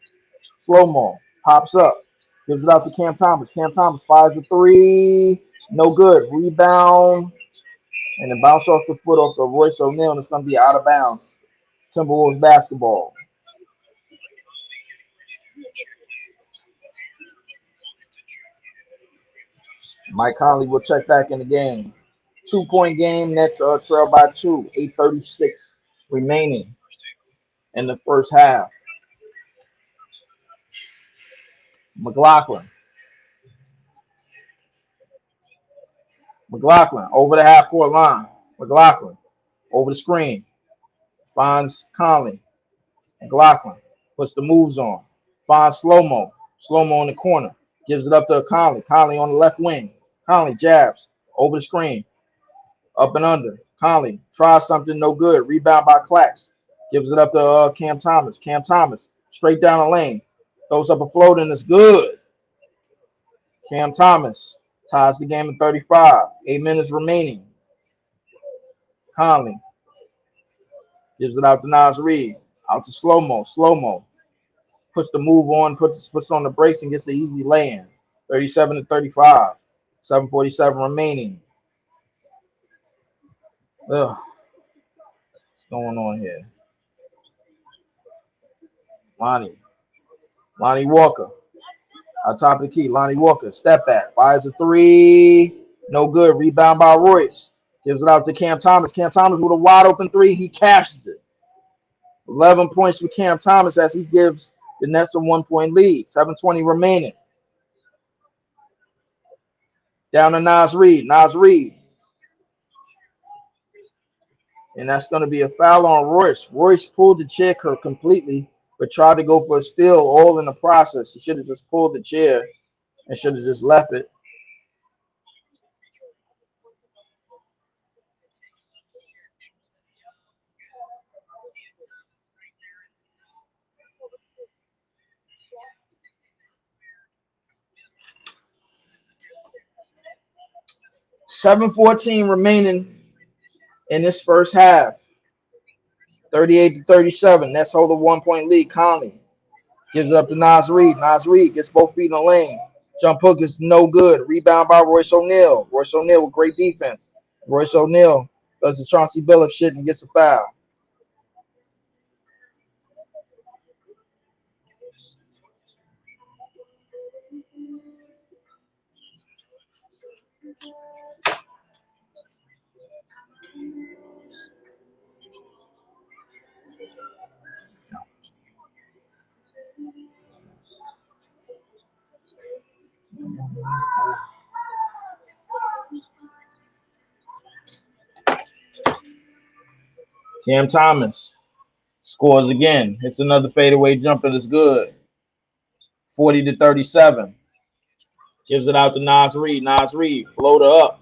Slow-mo. Pops up. Gives it out to Cam Thomas. Cam Thomas fires a 3. No good. Rebound. And it bounced off the foot off of Royce O'Neal, and it's going to be out of bounds. Timberwolves basketball. Mike Conley will check back in the game. 2-point game. Nets trail by 2. 8:36 remaining in the first half. McLaughlin over the half court line. McLaughlin over the screen. Finds Conley. McLaughlin puts the moves on. Finds slow-mo. Slow-mo in the corner. Gives it up to Conley. Conley on the left wing. Conley jabs over the screen. Up and under. Conley tries something, no good. Rebound by Clax. Gives it up to Cam Thomas. Cam Thomas straight down the lane. Throws up a float, and it's good. Cam Thomas ties the game at 35. 8 minutes remaining. Conley gives it out to Nas Reed. Out to slow-mo. Slow-mo puts the move on, puts on the brakes, and gets the easy lay-in. 37 to 35. 7:47 remaining. Ugh. What's going on here? Lonnie Walker. On top of the key. Lonnie Walker. Step back. Fires a 3. No good. Rebound by Royce. Gives it out to Cam Thomas. Cam Thomas with a wide open 3. He cashes it. 11 points for Cam Thomas as he gives the Nets a 1-point lead. 7:20 remaining. Down to Nas Reed. Nas Reed. And that's going to be a foul on Royce. Royce pulled the chair completely, but tried to go for a steal all in the process. He should have just pulled the chair and should have just left it. 7:14 remaining in this first half. 38-37. Nets hold a 1-point lead. Conley gives it up to Nas Reed. Nas Reed gets both feet in the lane. Jump hook is no good. Rebound by Royce O'Neal. Royce O'Neal with great defense. Royce O'Neal does the Chauncey Billups shit and gets a foul. Cam Thomas scores again. It's another fadeaway jumper that's good. 40-37. Gives it out to Nas Reed. Nas Reed, floater up.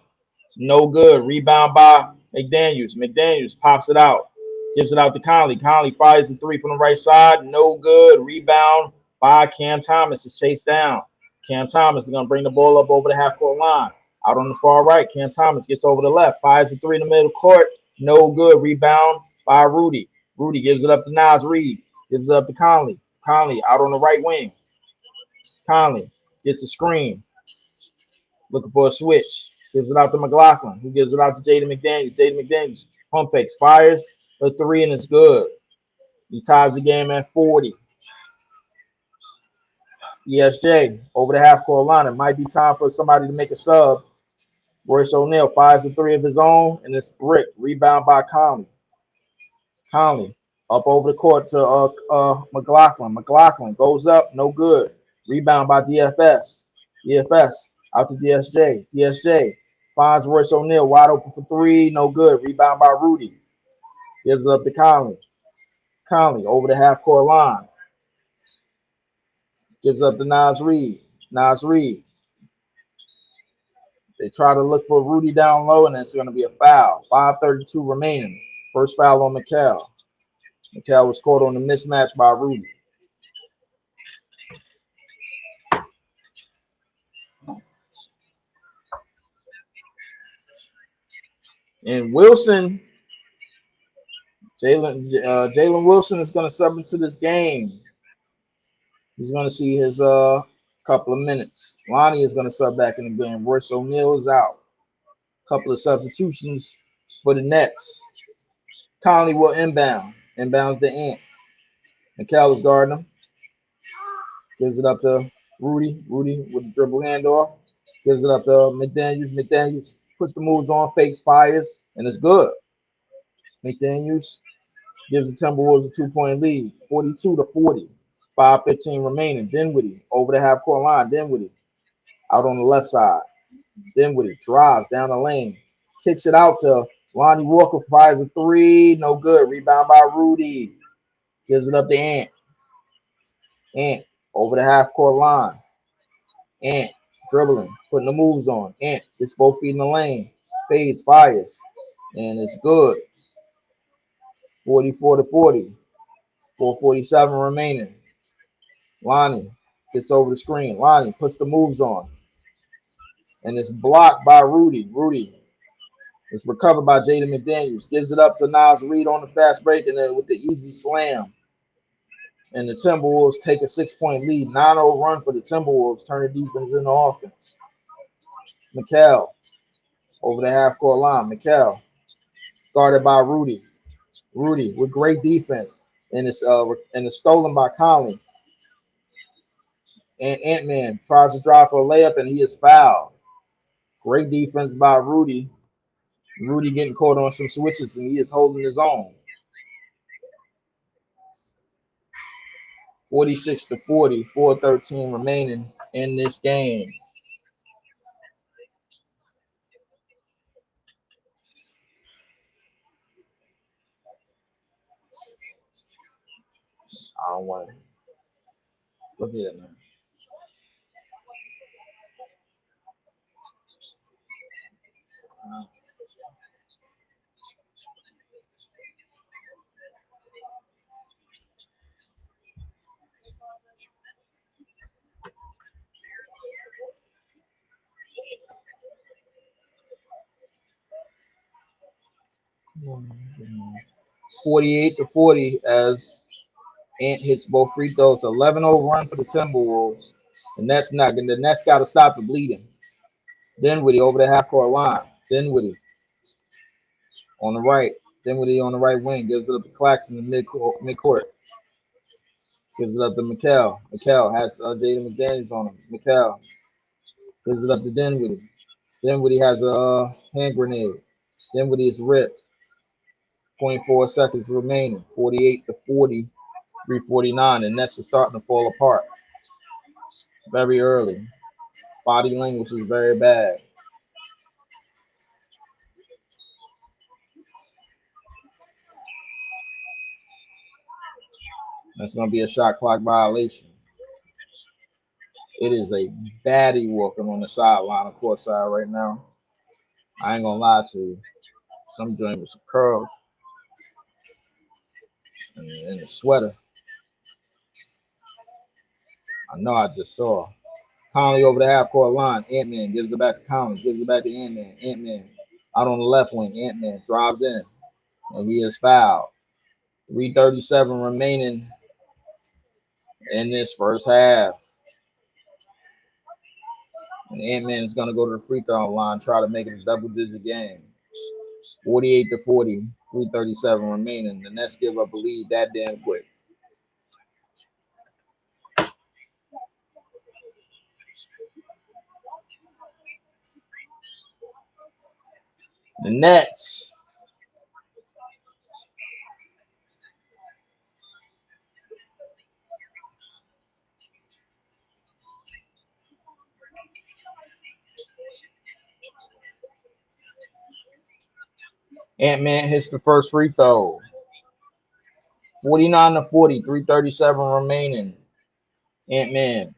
No good. Rebound by McDaniels. McDaniels pops it out. Gives it out to Conley. Conley fires the three from the right side. No good. Rebound by Cam Thomas. Is chased down. Cam Thomas is going to bring the ball up over the half-court line. Out on the far right, Cam Thomas gets over the left. Fires the three in the middle court. No good. Rebound by Rudy. Rudy gives it up to Nas Reed. Gives it up to Conley. Conley out on the right wing. Conley gets a screen. Looking for a switch. Gives it out to McLaughlin, who gives it out to Jaden McDaniels. Jaden McDaniels pump fakes, fires a three, and it's good. He ties the game at 40. ESJ over the half-court line. It might be time for somebody to make a sub. Royce O'Neal fires a three of his own, and it's brick. Rebound by Conley. Conley up over the court to McLaughlin. McLaughlin goes up, no good. Rebound by DFS. DFS out to DSJ. DSJ finds Royce O'Neal wide open for three, no good. Rebound by Rudy. Gives up to Conley. Conley over the half-court line. Gives up to Nas Reed. Nas Reed. They try to look for Rudy down low, and it's going to be a foul. 5:32 remaining. First foul on McHale. McHale was caught on the mismatch by Rudy. And Wilson, Jalen Wilson is going to sub into this game. He's going to see his couple of minutes. Lonnie is going to sub back in the game. Royce O'Neal is out. Couple of substitutions for the Nets. Conley will inbound. Inbounds the Ant. McHale is guarding him. Gives it up to Rudy. Rudy with the dribble handoff. Gives it up to McDaniels. McDaniels puts the moves on, fakes, fires, and it's good. McDaniels gives the Timberwolves a 2-point lead, 42-40. 5:15 remaining. Dinwiddie over the half-court line. Dinwiddie out on the left side. Dinwiddie drives down the lane. Kicks it out to Lonnie Walker. Fires a three. No good. Rebound by Rudy. Gives it up to Ant. Ant over the half-court line. Ant dribbling, putting the moves on. Ant gets both feet in the lane. Fades, fires, and it's good. 44-40. 4:47 remaining. Lonnie gets over the screen. Lonnie puts the moves on. And it's blocked by Rudy. Rudy is recovered by Jaden McDaniels. Gives it up to Nas Reed on the fast break and then with the easy slam. And the Timberwolves take a 6-point lead. 9-0 run for the Timberwolves, turning defense into offense. McHale over the half-court line. McHale guarded by Rudy. Rudy with great defense. And it's stolen by Conley. And Ant-Man tries to drive for a layup, and he is fouled. Great defense by Rudy. Rudy getting caught on some switches, and he is holding his own. 46-40, 4:13 remaining in this game. I don't want to look at it, man. 48-40 as Ant hits both free throws. 11-0 run for the Timberwolves. The Nets got to stop the bleeding. Dinwiddie over the half court line. Dinwiddie on the right. Dinwiddie on the right wing gives it up to Claxton in the midcourt. Gives it up to Mikal. Mikal has Jaden McDaniels on him. Mikal gives it up to Dinwiddie. Dinwiddie has a hand grenade. Dinwiddie is ripped. 0.4 seconds remaining. 48-40. 349. And Nets are starting to fall apart very early. Body language is very bad. That's going to be a shot clock violation. It is a baddie walking on the sideline, of course, side right now. I ain't going to lie to you. Some joint with some curls and a sweater. I know I just saw. Conley over the half court line. Ant-Man gives it back to Conley. Gives it back to Ant-Man. Ant-Man out on the left wing. Ant-Man drives in. And he is fouled. 3:37 remaining in this first half. And Ant-Man is going to go to the free throw line, try to make it a double-digit game. 48-40, 3:37 remaining. The Nets give up a lead that damn quick. The Nets. Ant-Man hits the first free throw. 49-40, 3:37 remaining. Ant-Man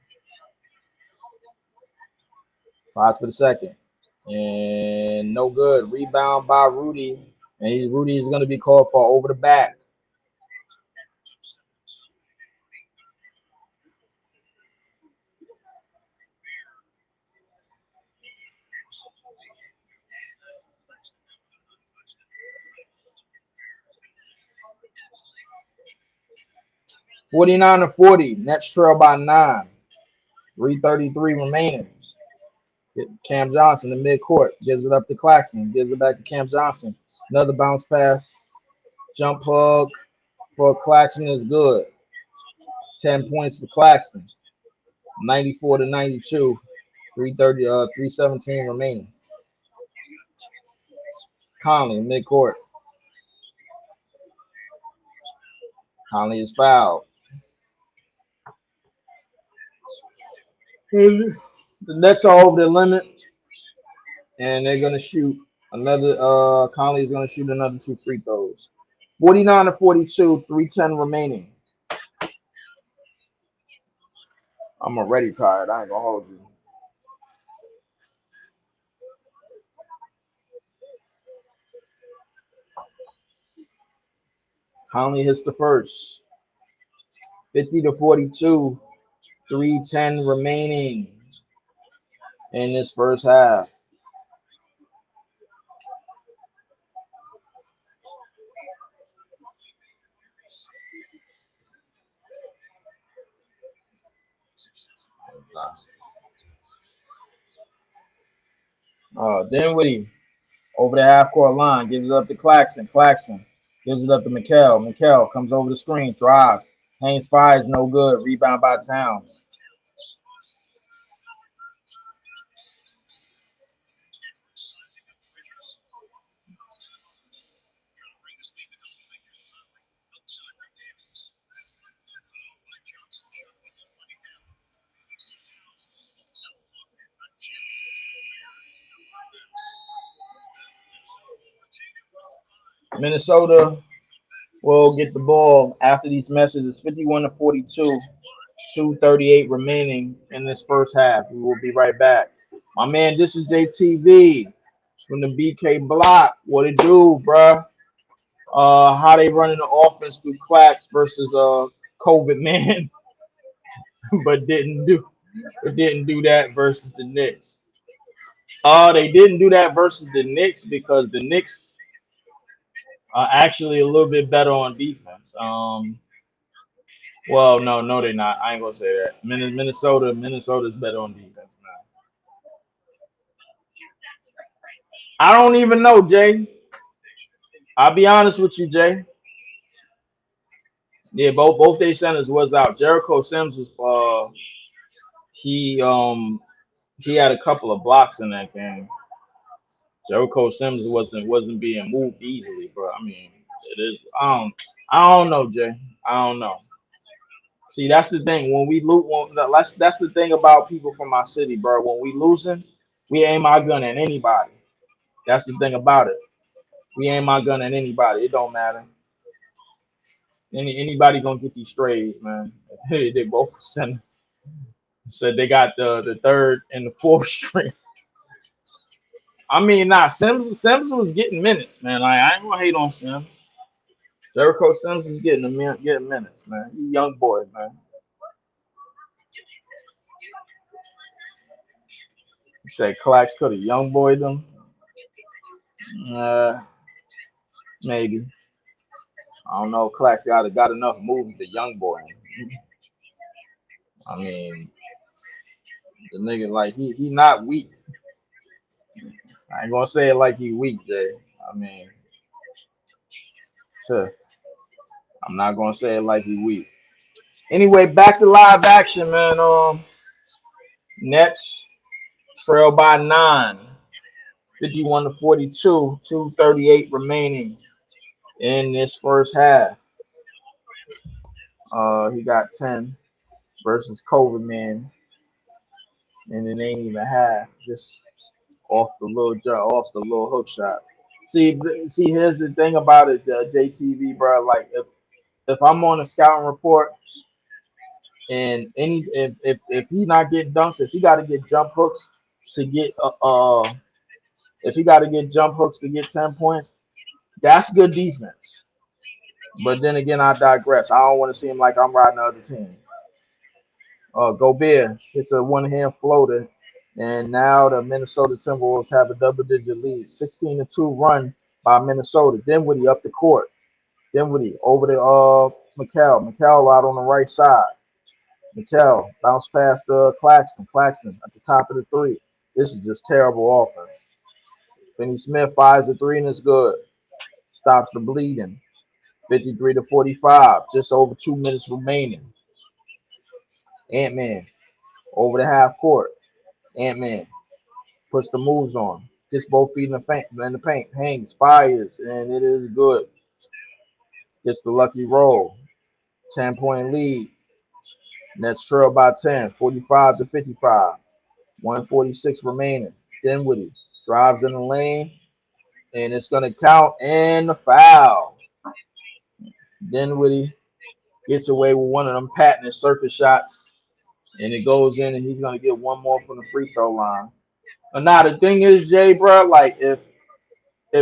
tries for the second. And no good. Rebound by Rudy. And Rudy is going to be called for over the back. (49-40). Nets trail by 9. 3:33 remaining. Cam Johnson in midcourt gives it up to Claxton. Gives it back to Cam Johnson. Another bounce pass. Jump hook for Claxton is good. 10 points for Claxton. 94-92. 317 remaining. Conley in midcourt. Conley is fouled. The Nets are over the limit, and they're gonna shoot another. Conley is gonna shoot another 2 free throws. 49-42, 3:10 remaining. I'm already tired. I ain't gonna hold you. Conley hits the first. 50-42, 3:10 remaining in this first half. Dinwiddie over the half court line gives it up to Claxton. Claxton gives it up to Mikal. Mikal comes over the screen, drives, hangs, fires, no good. Rebound by Towns. Minnesota will get the ball after these messages. 51-42, 2:38 remaining in this first half. We will be right back. My man, this is JTV from the BK Block. What it do, bruh? How they running the offense through Clax versus COVID man, but didn't do that versus the Knicks. They didn't do that versus the Knicks because the Knicks Actually, a little bit better on defense. Well, no, they're not. I ain't gonna say that. Minnesota's better on defense now. I don't even know, Jay. I'll be honest with you, Jay. Yeah, both their centers was out. Jericho Sims was he he had a couple of blocks in that game. Jericho Sims wasn't being moved easily, bro. I mean, it is. I don't know, Jay. I don't know. See, that's the thing. When we lose, that's the thing about people from our city, bro. When we losing, we aim our gun at anybody. That's the thing about it. We aim our gun at anybody. It don't matter. Anybody gonna get these strays, man. They both centers. Said they got the third and the fourth string. I mean, nah, Sims was getting minutes, man. Like I ain't gonna hate on Sims. Jericho Sims is getting minutes, man. He young boy, man. You say Clax could have young boyed them. Uh, maybe. I don't know. Clax got enough moves to young boy. I mean, the nigga like he not weak. I ain't gonna say it like he weak, Jay. I mean, sure. I'm not gonna say it like he weak. Anyway, back to live action, man. Nets trail by 9, 51 to 42, 2:38 remaining in this first half. He got 10 versus COVID man, and it ain't even half. Just off the little off the little hook shot. See, here's the thing about it, JTV, bro. Like if I'm on a scouting report and if he not getting dunks, if he got to get jump hooks to get if he got to get jump hooks to get 10 points, that's good defense. But then again, I digress. I don't want to seem like I'm riding the other team. Gobert hits a one-hand floater, and now the Minnesota Timberwolves have a double-digit lead, 16-2 run by Minnesota. Dinwiddie up the court. Dinwiddie over to McHale. McHale out on the right side. McHale bounce past Claxton. Claxton at the top of the three. This is just terrible offense. Finney Smith fires a three and it's good. Stops the bleeding. 53 to 45. Just over 2 minutes remaining. Ant-Man over the half court. Ant-Man puts the moves on. Gets both feet in the paint. Hangs, fires, and it is good. Gets the lucky roll. 10-point lead. Nets trail by 10. 45 to 55. 146 remaining. Dinwiddie drives in the lane, and it's going to count and the foul. Dinwiddie gets away with one of them patented circus shots, and it goes in, and he's going to get one more from the free throw line. And now the thing is, Jay, bro, like if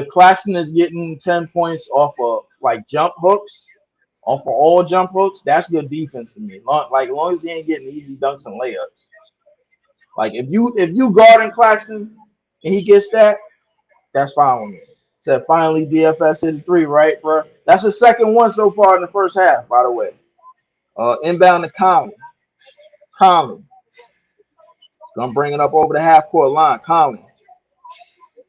Claxton is getting 10 points off of like jump hooks, off of all jump hooks, that's good defense to me. Like as long as he ain't getting easy dunks and layups. Like if you guarding Claxton and he gets that, that's fine with me. Said finally DFS hit a three, right, bro? That's the second one so far in the first half, by the way. Inbound to Conley. Conley. Gonna bring it up over the half court line. Conley.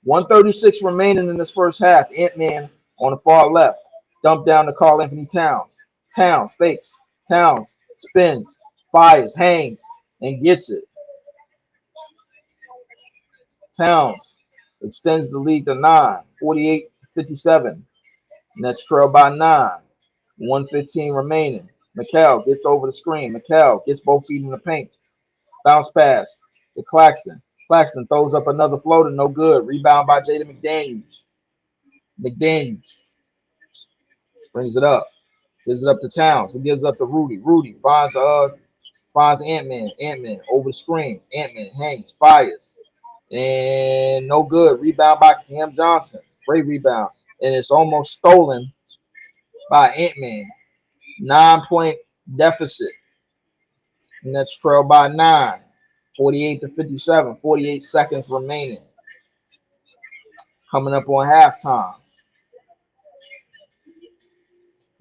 136 remaining in this first half. Ant-Man on the far left. Dump down to Karl Anthony Towns. Towns fakes. Towns spins. Fires. Hangs. And gets it. Towns extends the lead to 9. 48-57. Nets trail by 9. 115 remaining. McHale gets over the screen. McHale gets both feet in the paint. Bounce pass to Claxton. Claxton throws up another floater. No good. Rebound by Jaden McDaniels. McDaniels brings it up. Gives it up to Towns. He gives up to Rudy. Rudy finds Ant-Man. Ant-Man over the screen. Ant-Man hangs. Fires. And no good. Rebound by Cam Johnson. Great rebound. And it's almost stolen by Ant-Man. 9-point deficit. And that's trailed by 9. 48-57. 48 seconds remaining. Coming up on halftime.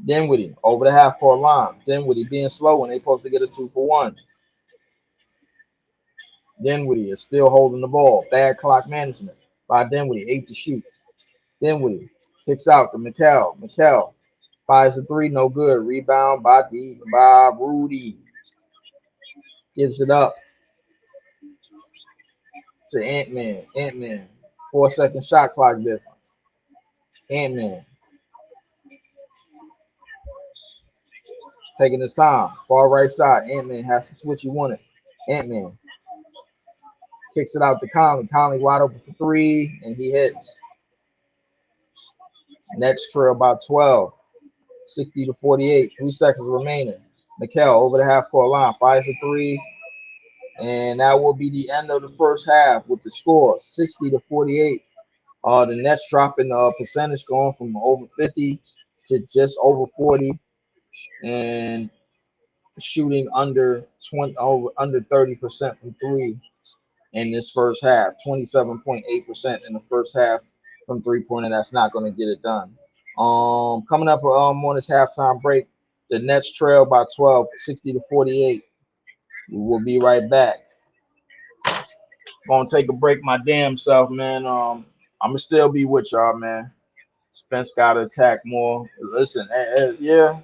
Dinwiddie over the half court line. Dinwiddie being slow when they supposed to get a 2-for-1. Dinwiddie is still holding the ball. Bad clock management by Dinwiddie. 8 to shoot. Dinwiddie kicks out to Mikal. Mikal fires a three, no good. Rebound by Rudy. Gives it up to Ant-Man. Ant-Man. 4-second shot clock difference. Ant-Man taking his time. Far right side. Ant-Man has to switch. He wanted. Ant-Man kicks it out to Conley. Conley wide open for three, and he hits. Nets trail by 12. 60 to 48. 3 seconds remaining. Mikal over the half court line. Fires a three. And that will be the end of the first half with the score 60 to 48. The Nets dropping the percentage going from over 50 to just over 40 and shooting under 30% from three in this first half. 27.8% in the first half from three-pointer. That's not going to get it done. Coming up on this halftime break, the Nets trail by 12, 60 to 48. We will be right back. Gonna take a break my damn self, man. I'ma still be with y'all, man. Spence gotta attack more. Listen, yeah,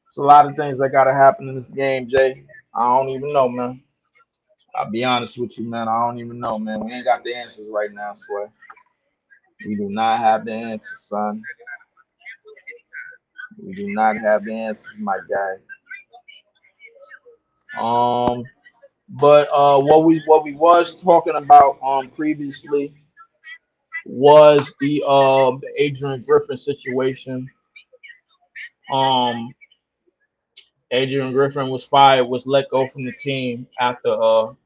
it's a lot of things that gotta happen in this game, Jay. I don't even know, man. I'll be honest with you, man. I don't even know, man. We ain't got the answers right now, Sway. We do not have the answers, son. We do not have the answers, my guy. But what we was talking about previously was the Adrian Griffin situation. Um, Adrian Griffin was let go from the team after a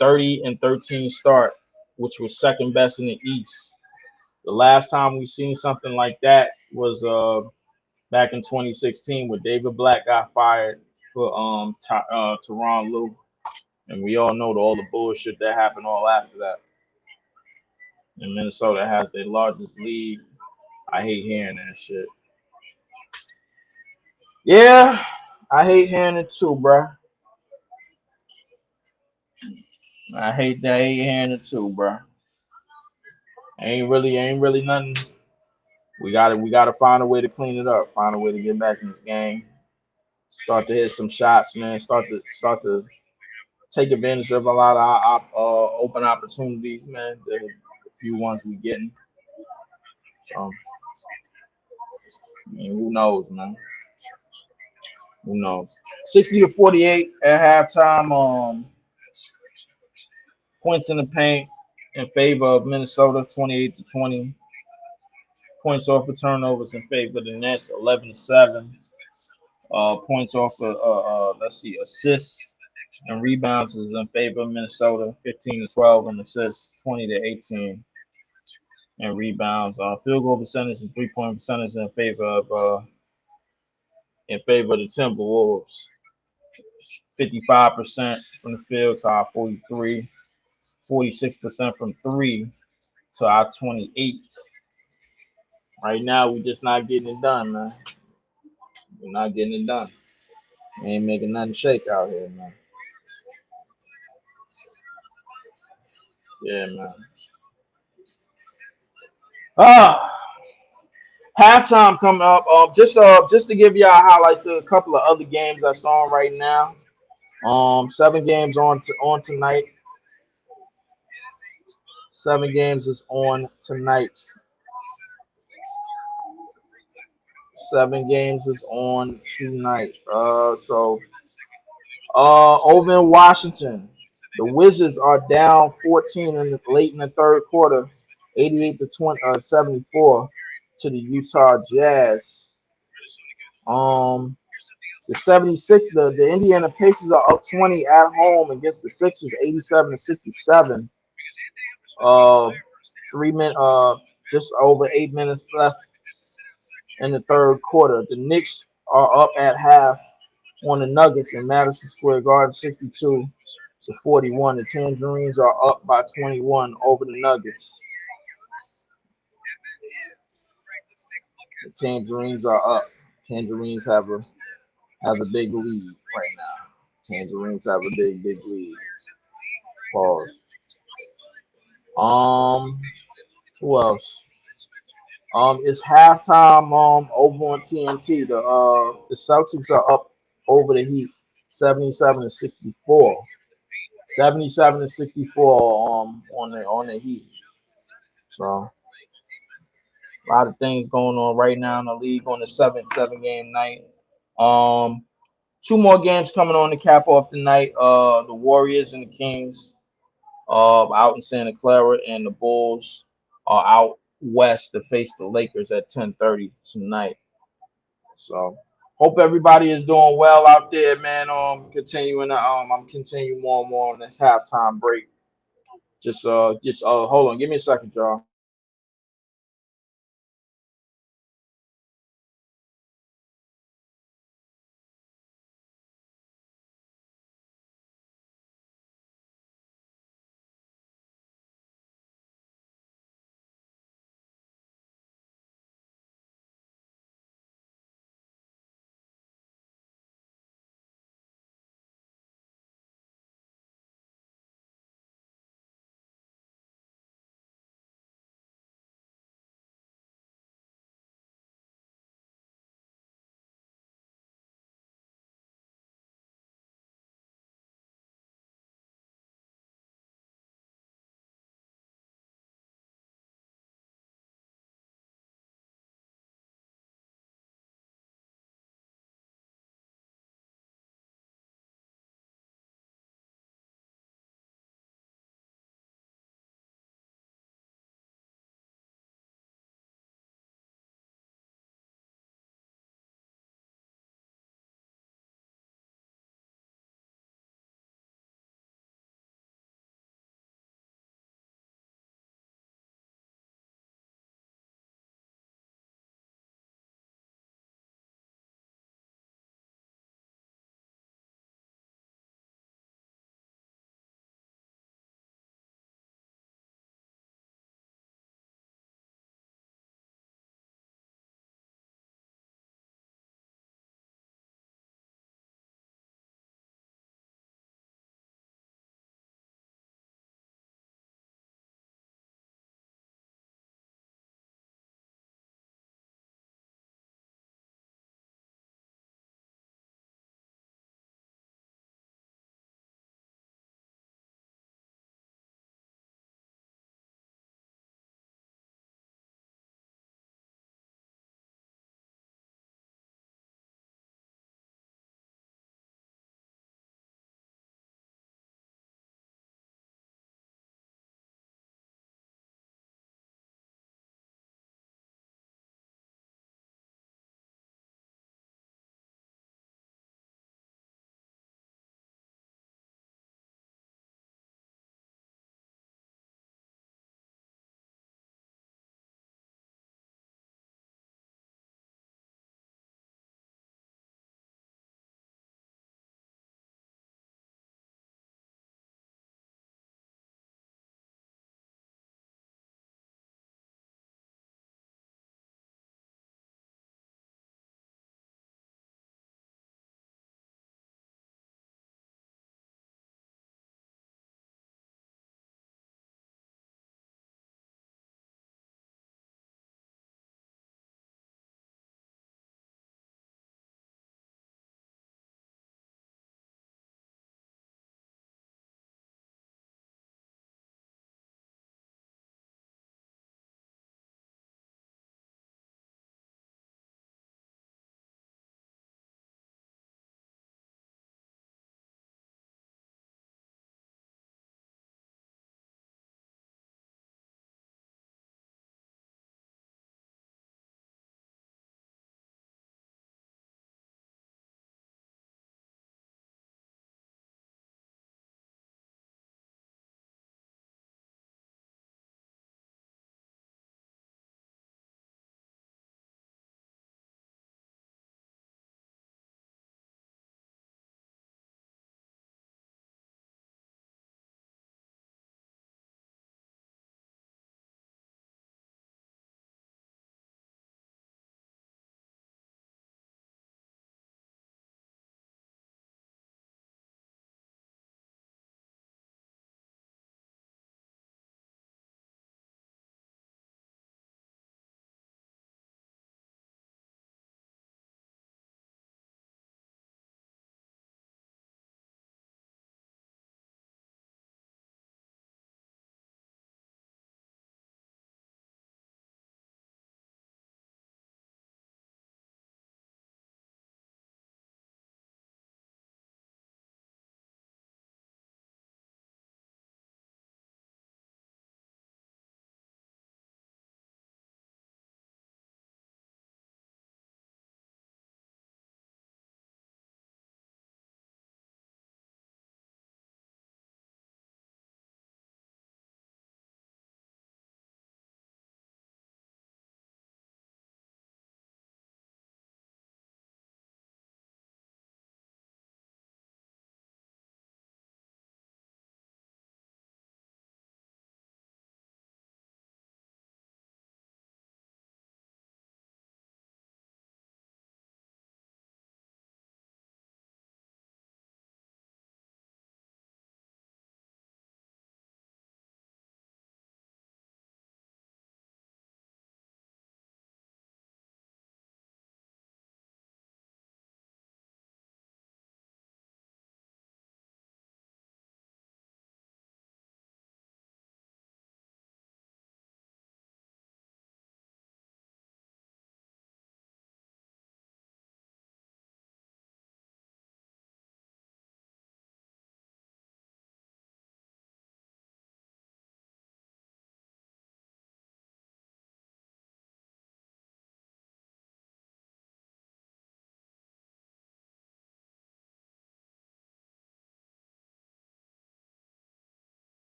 30-13 start, which was second best in the East. The last time we seen something like that was back in 2016 when David Black got fired for Tyronn Lue, and we all know all the bullshit that happened all after that. And Minnesota has their largest lead. I hate hearing that shit. Yeah, I hate hearing it too, bro. I hate hearing it too, bro. Ain't really nothing. We gotta find a way to clean it up. Find a way to get back in this game. Start to hit some shots, man. Start to take advantage of a lot of open opportunities, man. The few ones we getting. I mean, who knows, man? Who knows? 60 to 48 at halftime. Points in the paint in favor of Minnesota, 28 to 20. Points off of turnovers in favor of the Nets, 11 to 7. Points off of assists and rebounds is in favor of Minnesota, 15 to 12, and assists, 20 to 18, and rebounds. Field goal percentage and 3-point percentage in favor of the Timberwolves, 55% from the field to our 43, 46% from three to our 28. Right now, we just not getting it done, man. We're not getting it done. We ain't making nothing shake out here, man. Yeah, man. Halftime coming up. Just to give y'all highlights of a couple of other games I saw right now. 7 games on tonight. 7 games is on tonight. 7 games is on tonight. Over in Washington, the Wizards are down 14 late in the third quarter, 88 to 74 to the Utah Jazz. The 76, the Indiana Pacers are up 20 at home against the Sixers, 87 to 67. Just over 8 minutes left in the third quarter. The Knicks are up at half on the Nuggets in Madison Square Garden, 62 to 41. The Tangerines are up by 21 over the Nuggets. The Tangerines are up. Tangerines have a big lead right now. Tangerines have a big lead. Pause. Um, who else? It's halftime. Over on TNT. The Celtics are up over the Heat, 77-64. 77-64. On the Heat. So a lot of things going on right now in the league on the seven game night. Um, Two more games coming on to cap off the night. The Warriors and the Kings out in Santa Clara, and the Bulls are out west to face the Lakers at 10:30 tonight. So hope everybody is doing well out there, man. I'm continuing more and more on this halftime break. Just hold on, give me a second, y'all.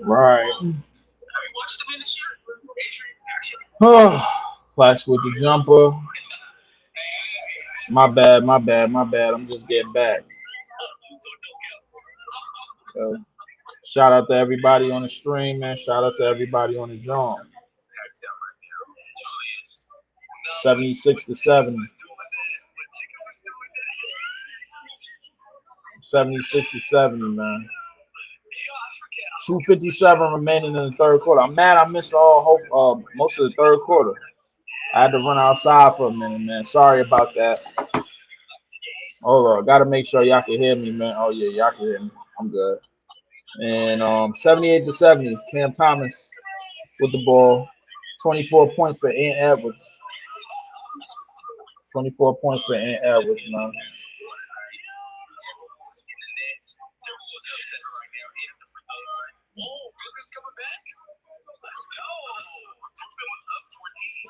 Right. Oh, Flash with the jumper. My bad, my bad, my bad. I'm just getting back. Uh, Shout out to everybody on the stream, man. Shout out to everybody on the drum. 76 to 70. 76 to 70, man. 2:57 remaining in the third quarter. I'm mad I missed most of the third quarter. I had to run outside for a minute, man. Sorry about that. Hold on. Gotta make sure y'all can hear me, man. Oh yeah, y'all can hear me. I'm good. And 78 to 70, Cam Thomas with the ball. 24 points for Ant Edwards. 24 points for Ant Edwards, man.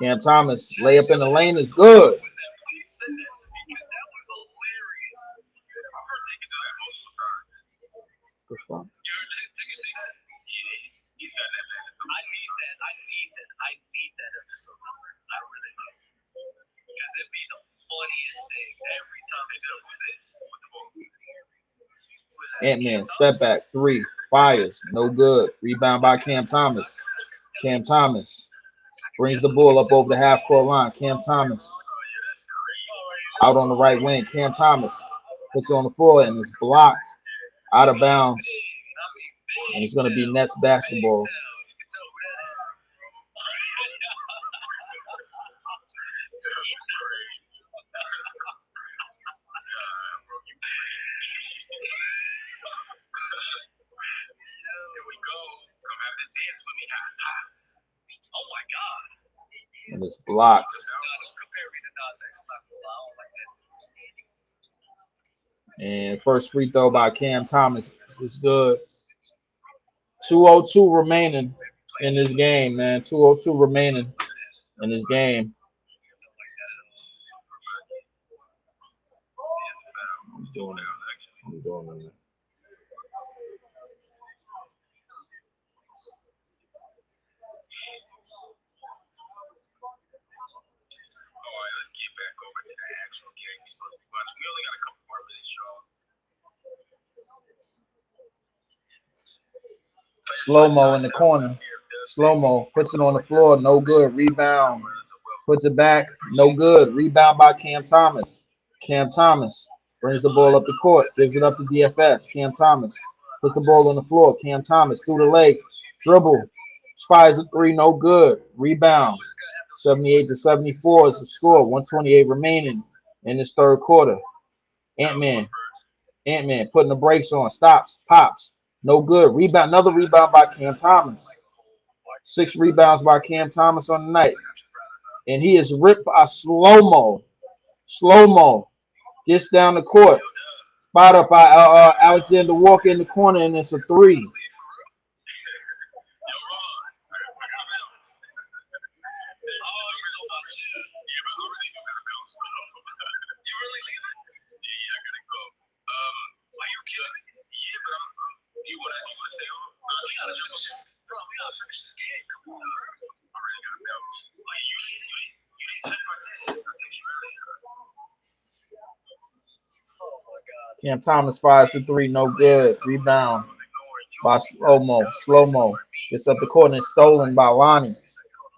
Cam Thomas layup in the lane is good. Ant-Man, step back, three, fires, no good. Rebound by Cam Thomas. Cam Thomas brings the ball up over the half-court line. Cam Thomas out on the right wing. Cam Thomas puts it on the floor and it's blocked out of bounds. And it's going to be Nets basketball. And it's blocked. And first free throw by Cam Thomas is good. 2:02 remaining in this game, man. 2:02 remaining in this game. I'm doing it. Slow-mo in the corner. Slow-mo puts it on the floor. No good. Rebound. Puts it back. No good. Rebound by Cam Thomas. Cam Thomas brings the ball up the court. Gives it up to DFS. Cam Thomas puts the ball on the floor. Cam Thomas through the legs. Dribble. Fires a three. No good. Rebound. 78 to 74 is the score. 128 remaining in this third quarter. Ant-Man putting the brakes on. Stops. Pops. No good. Rebound. Another rebound by Cam Thomas. 6 rebounds by Cam Thomas on the night. And he is ripped by slow-mo. Slow-mo gets down the court. Spot up by Alexander Walker in the corner, and it's a three. Cam Thomas fires the three, no good. Rebound by Slow-mo. Slow-mo gets up the court and it's stolen by Lonnie.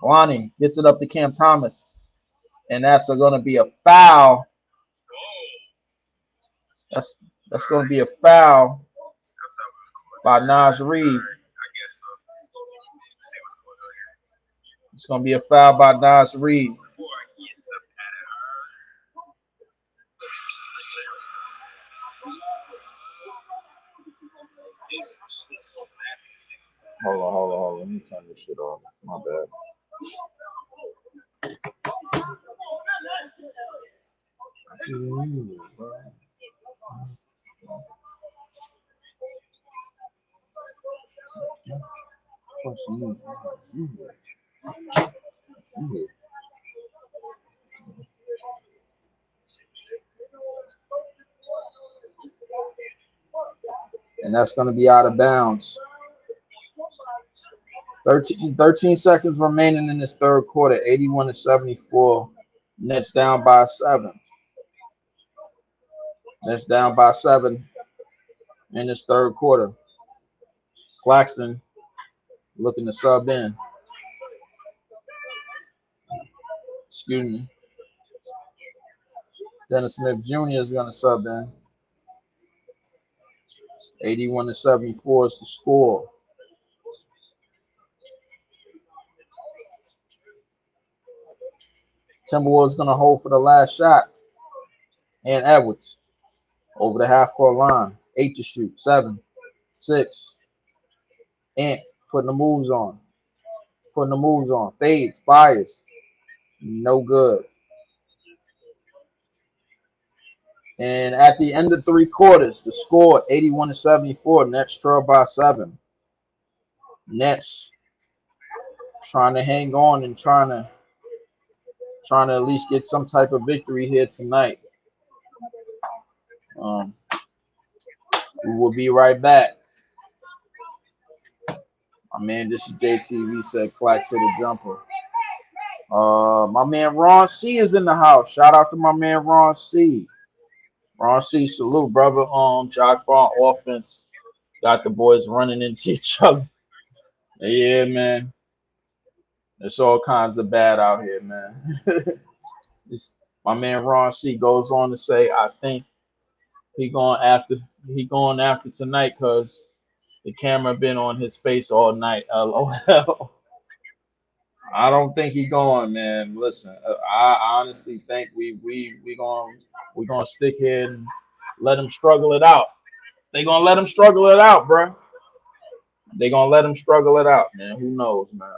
Lonnie gets it up to Cam Thomas. And that's going to be a foul. That's going to be a foul by Naz Reid. It's going to be a foul by Naz Reid. Hold on. Let me turn this shit off. My bad. And that's going to be out of bounds. 13 seconds remaining in this third quarter. 81-74. Nets down by 7. Nets down by 7 in this third quarter. Claxton looking to sub in. Excuse me. Dennis Smith Jr. is going to sub in. 81-74 is the score. Timberwolves going to hold for the last shot. And Edwards over the half court line. 8 to shoot. 7, 6. Ant putting the moves on. Fades. Fires. No good. And at the end of 3 quarters, the score 81-74. Nets trail by 7. Nets trying to hang on and trying to at least get some type of victory here tonight. We will be right back. My man, this is JTV said Clack to the jumper. My man Ron C is in the house. Shout out to my man Ron C. Ron C, salute, brother. Jock Ball offense got the boys running into each other. Yeah, man. It's all kinds of bad out here, man. My man Ron C goes on to say, I think he going after tonight because the camera been on his face all night. LOL. I don't think he going, man. Listen, I honestly think we gonna stick here and let him struggle it out. They gonna let him struggle it out, bro. They gonna let him struggle it out, man. Who knows, man?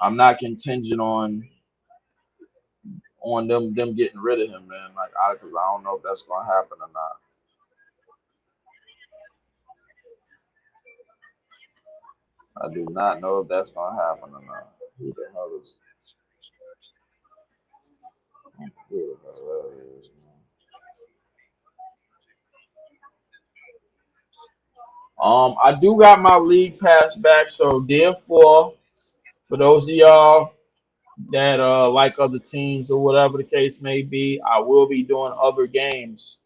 I'm not contingent on them getting rid of him, man. Like, because I don't know if that's gonna happen or not. I do not know if that's gonna happen or not. Who the hell is? Who the hell is, man? I do got my league pass back, so therefore, for those of y'all that like other teams or whatever the case may be, I will be doing other games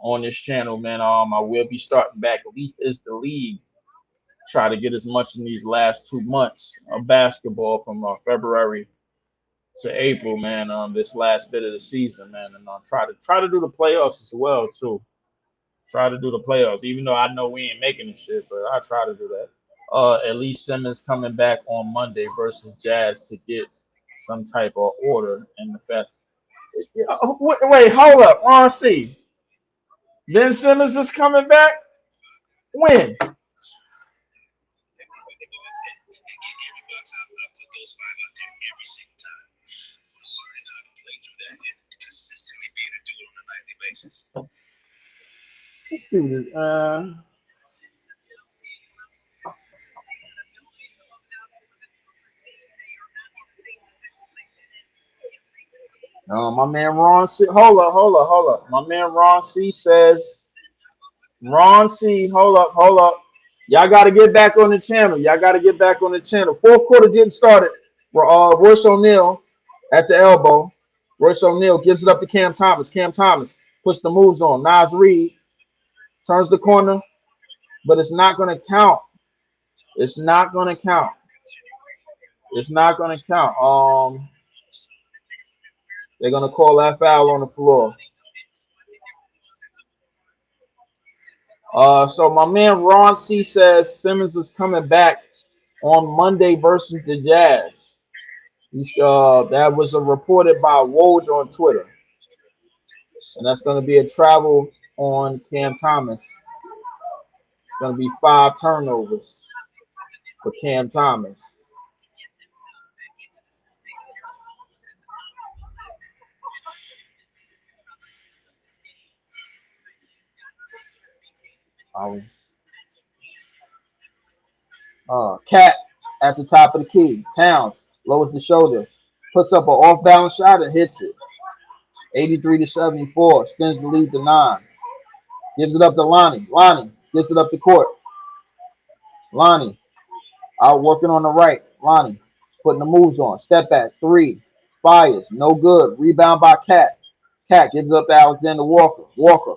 on this channel, man. I will be starting back. Leaf is the league. Try to get as much in these last 2 months of basketball from February to April, man. This last bit of the season, man, and try to do the playoffs as well too. Try to do the playoffs, even though I know we ain't making the shit, but I try to do that. At least Simmons coming back on Monday versus Jazz to get some type of order in the fest. Wait, hold up, Ron C. Ben Simmons is coming back? When? This dude is, my man Ron C. Hold up. My man Ron C says, Ron C. Hold up. Y'all got to get back on the channel. Fourth quarter getting started. Royce O'Neal at the elbow. Royce O'Neal gives it up to Cam Thomas. Cam Thomas puts the moves on. Nas Reed turns the corner, but it's not going to count. It's not going to count. They're going to call that foul on the floor. So my man Ron C says Simmons is coming back on Monday versus the Jazz. That was reported by Woj on Twitter. And that's going to be a travel on Cam Thomas. It's going to be 5 turnovers for Cam Thomas. Cat at the top of the key. Towns lowers the shoulder, puts up an off-balance shot and hits it. 83-74. Extends the lead to 9. Gives it up to Lonnie. Lonnie gives it up the court. Lonnie Out working on the right. Lonnie putting the moves on. Step back. Three. Fires. No good. Rebound by Cat. Cat gives it up to Alexander Walker. Walker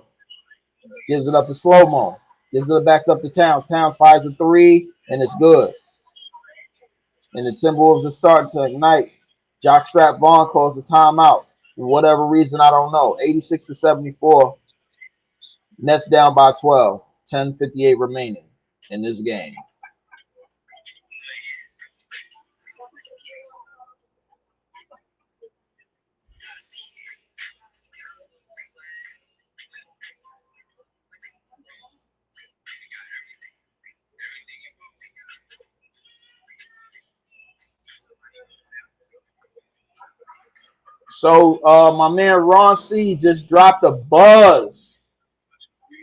gives it up to Slow Mo. Gives it back up to Towns. Towns fires a three, and it's good. And the Timberwolves are starting to ignite. Jockstrap Vaughn calls a timeout. For whatever reason, I don't know. 86-74. Nets down by 12. 10:58 remaining in this game. So my man Ron C just dropped a buzz.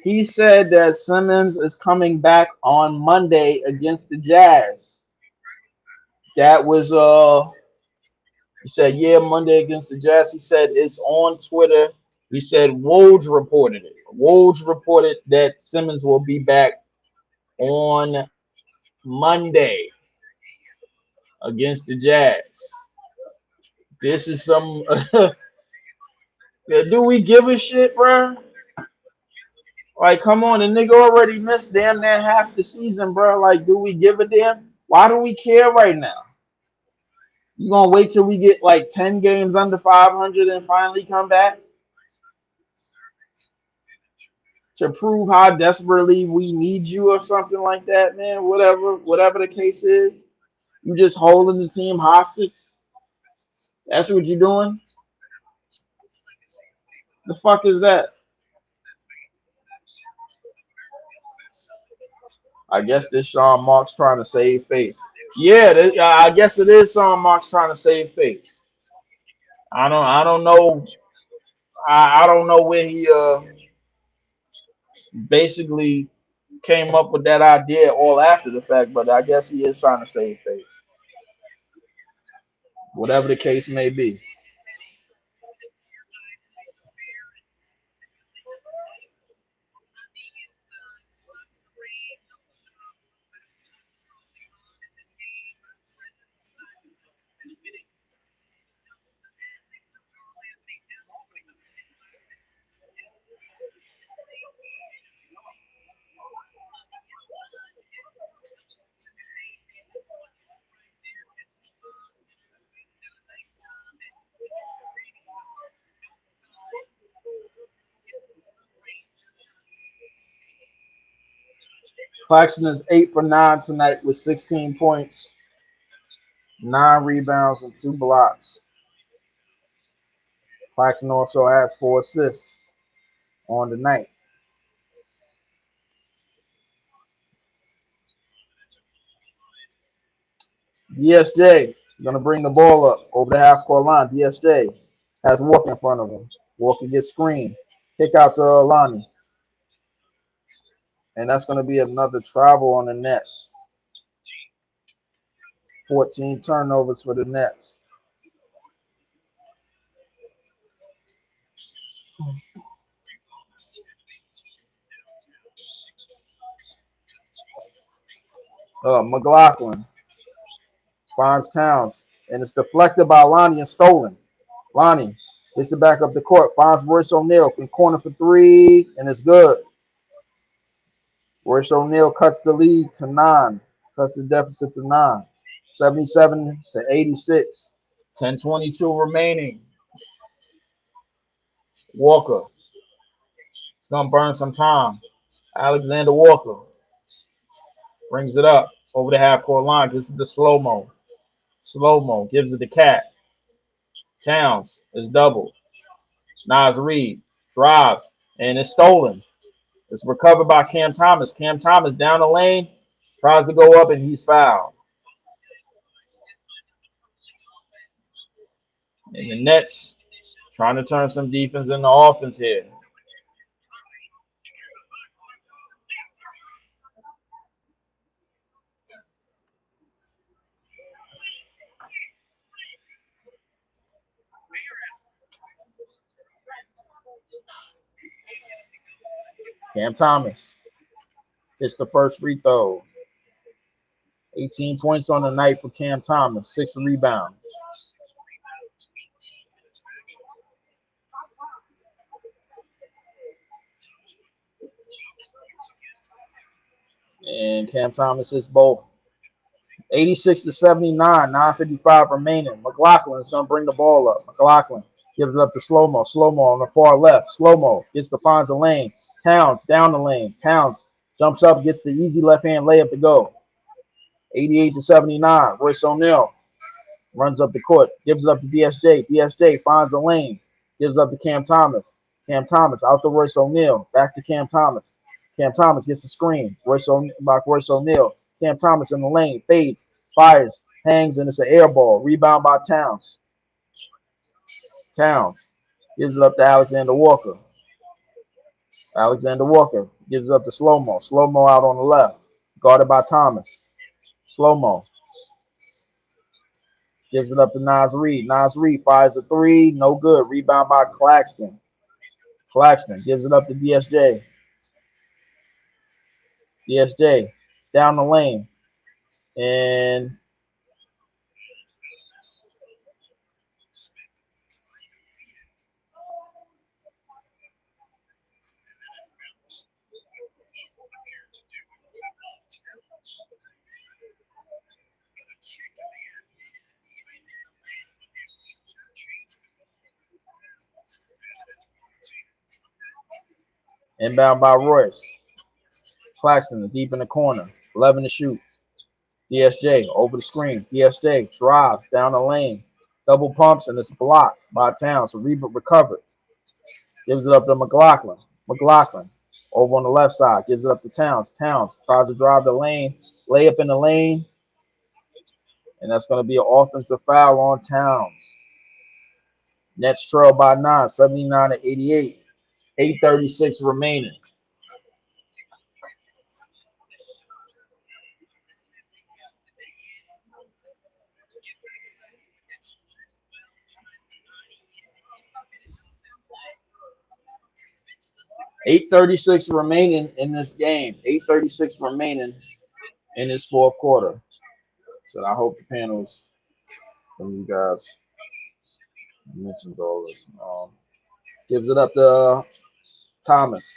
He said that Simmons is coming back on Monday against the Jazz. That was he said, yeah, Monday against the Jazz. He said it's on Twitter. He said Woj reported it. Woj reported that Simmons will be back on Monday against the Jazz. This is some do we give a shit, bro? Like, come on, the nigga already missed damn near half the season, bro. Like, do we give a damn? Why do we care right now? You gonna wait till we get like 10 games under 500 and finally come back to prove how desperately we need you or something like that, man? Whatever the case is, you just holding the team hostage. That's what you're doing. The fuck is that? I guess this Sean Marks trying to save face. Yeah, I guess it is Sean Marks trying to save face. I don't know. I don't know where he basically came up with that idea all after the fact, but I guess he is trying to save face. Whatever the case may be. Claxton is 8 for 9 tonight with 16 points, 9 rebounds, and 2 blocks. Claxton also has 4 assists on the night. DSJ going to bring the ball up over the half court line. DSJ has Walker in front of him. Walker gets screened. Kick out to Lonnie. And that's going to be another travel on the Nets. 14 turnovers for the Nets. McLaughlin finds Towns, and it's deflected by Lonnie and stolen. Lonnie gets it back up the court, finds Royce O'Neal in corner for 3, and it's good. Royce O'Neal cuts the lead to 9, cuts the deficit to 9, 77-86. 10:22 remaining. Walker. It's going to burn some time. Alexander Walker brings it up over the half-court line. This is the slow-mo. Slow-mo gives it to Cat. Towns is doubled. Nas Reed drives, and it's stolen. It's recovered by Cam Thomas. Cam Thomas down the lane, tries to go up, and he's fouled. And the Nets trying to turn some defense into offense here. Cam Thomas hits the first free throw. 18 points on the night for Cam Thomas, 6 rebounds. And Cam Thomas hits both. 86-79, 9:55 remaining. McLaughlin is going to bring the ball up. McLaughlin gives it up to Slow-Mo. Slow-Mo on the far left. Slow-Mo finds the lane. Towns down the lane. Towns jumps up, gets the easy left-hand layup to go. 88-79. Royce O'Neal runs up the court. Gives it up to DSJ. DSJ finds the lane. Gives it up to Cam Thomas. Cam Thomas out to Royce O'Neal. Back to Cam Thomas. Cam Thomas gets the screen. Royce O'Neal. Cam Thomas in the lane. Fades. Fires. Hangs, and it's an air ball. Rebound by Towns. Towns gives it up to Alexander Walker. Alexander Walker gives it up to Slow-Mo. Slow-Mo out on the left. Guarded by Thomas. Slow-Mo gives it up to Nas Reed. Nas Reed fires a three. No good. Rebound by Claxton. Claxton gives it up to DSJ. DSJ down the lane. And inbound by Royce. Claxton deep in the corner. 11 to shoot. DSJ over the screen. DSJ drives down the lane. Double pumps, and it's blocked by Towns. So Reba recovered. Gives it up to McLaughlin. McLaughlin over on the left side. Gives it up to Towns. Towns tries to drive the lane. Layup in the lane. And that's going to be an offensive foul on Towns. Nets trail by 9, 79-88. 8:36 remaining. $8:36 remaining in this game. 8:36 remaining in this fourth quarter. So I hope the panels from you guys mentioned all this. Gives it up to Thomas.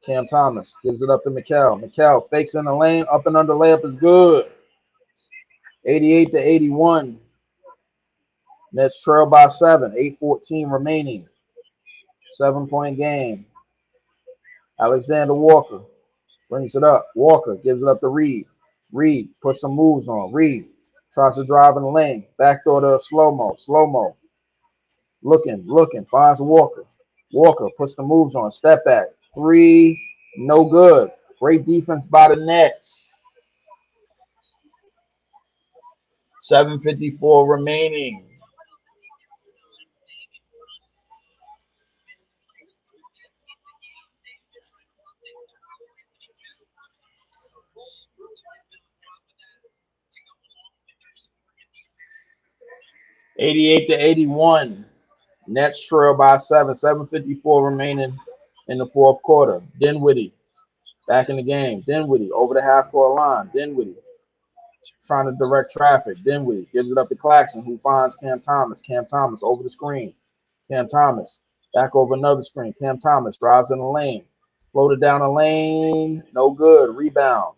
Cam Thomas gives it up to Mikal. Mikal fakes in the lane. Up and under layup is good. 88-81. Nets trail by 7. 8:14 remaining. 7-point game. Alexander Walker brings it up. Walker gives it up to Reed. Reed puts some moves on. Reed tries to drive in the lane. Backdoor to Slow-Mo. Slow-Mo looking, finds Walker. Walker puts the moves on. Step back. Three, no good. Great defense by the Nets. 7:54 remaining. $88-81. Nets trail by 7. 7:54 remaining in the fourth quarter. Dinwiddie back in the game. Dinwiddie over the half-court line. Dinwiddie trying to direct traffic. Dinwiddie gives it up to Claxton, who finds Cam Thomas. Cam Thomas over the screen. Cam Thomas back over another screen. Cam Thomas drives in the lane. Floated down the lane. No good. Rebound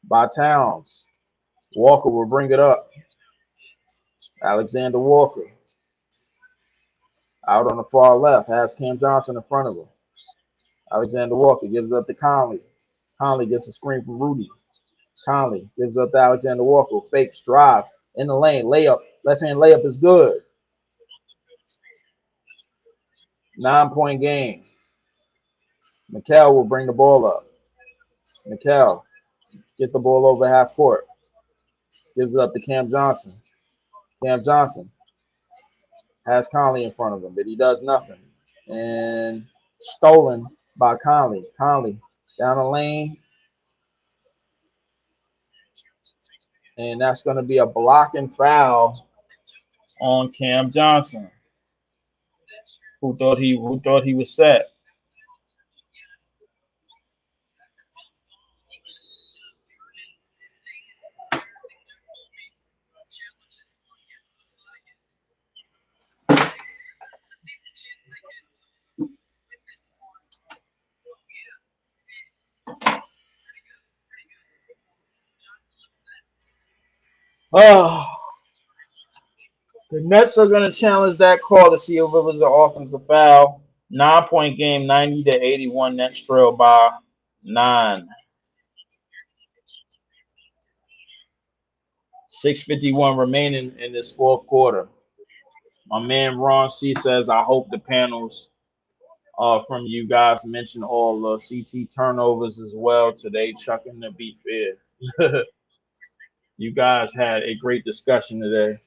by Towns. Walker will bring it up. Alexander Walker out on the far left. Has Cam Johnson in front of him. Alexander Walker gives it up to Conley. Conley gets a screen from Rudy. Conley gives up to Alexander Walker. Fakes, drive in the lane. Layup. Left-hand layup is good. 9-point game. Mikal will bring the ball up. Mikal get the ball over half court. Gives it up to Cam Johnson. Cam Johnson has Conley in front of him, but he does nothing. And stolen by Conley. Conley down the lane. And that's going to be a blocking foul on Cam Johnson, who thought he was set. Oh, the Nets are going to challenge that call to see if it was an offensive foul. 9 point game, 90-81. Nets trail by 9. 6:51 remaining in this fourth quarter. My man Ron C says, I hope the panels from you guys mention all the CT turnovers as well today, chucking to be fair. You guys had a great discussion today.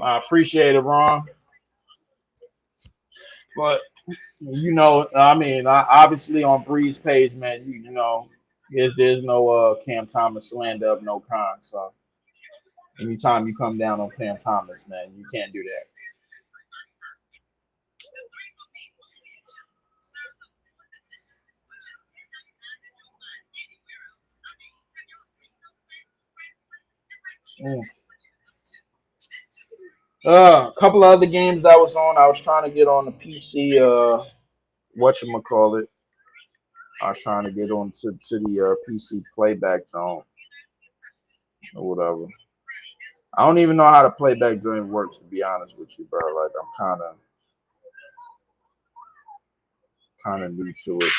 I appreciate it, Ron. But I mean, obviously on Bree's page, man, there's no Cam Thomas slander of no kind. So anytime you come down on Cam Thomas, man, you can't do that. A couple of other games I was on. I was trying to get on the PC. Whatchamacallit. I was trying to get on to the PC playback zone or whatever. I don't even know how the playback joint works, to be honest with you, bro. Like I'm kind of new to it.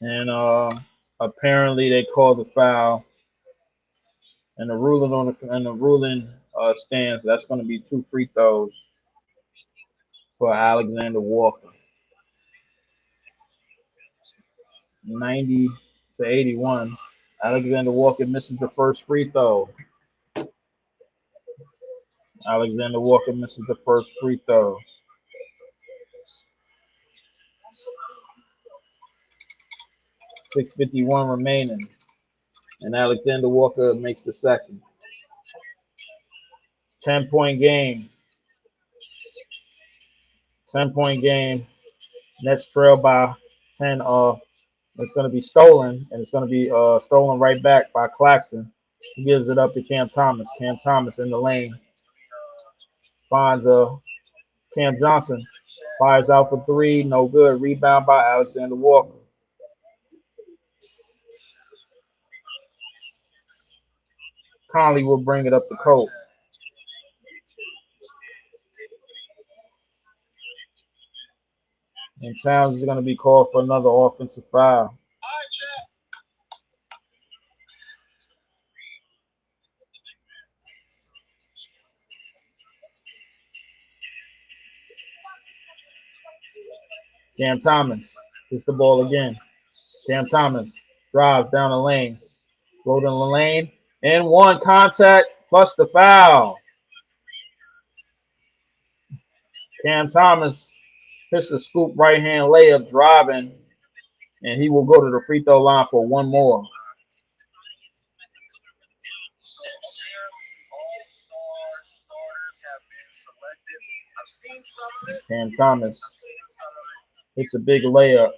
And apparently they called the foul, and the ruling stands. That's going to be 2 free throws for Alexander Walker. 90-81. Alexander Walker misses the first free throw. Alexander Walker misses the first free throw. 6:51 remaining, and Alexander Walker makes the second. 10-point game. 10-point game. Nets trail by 10. It's going to be stolen, and it's going to be stolen right back by Claxton. He gives it up to Cam Thomas. Cam Thomas in the lane finds Cam Johnson. Fires out for 3. No good. Rebound by Alexander Walker. Conley will bring it up the court. And Towns is going to be called for another offensive foul. Cam Thomas gets the ball again. Cam Thomas drives down the lane. Go down the lane. And 1 contact plus the foul. Cam Thomas hits the scoop right hand layup driving, and he will go to the free throw line for 1 more. Cam Thomas hits a big layup.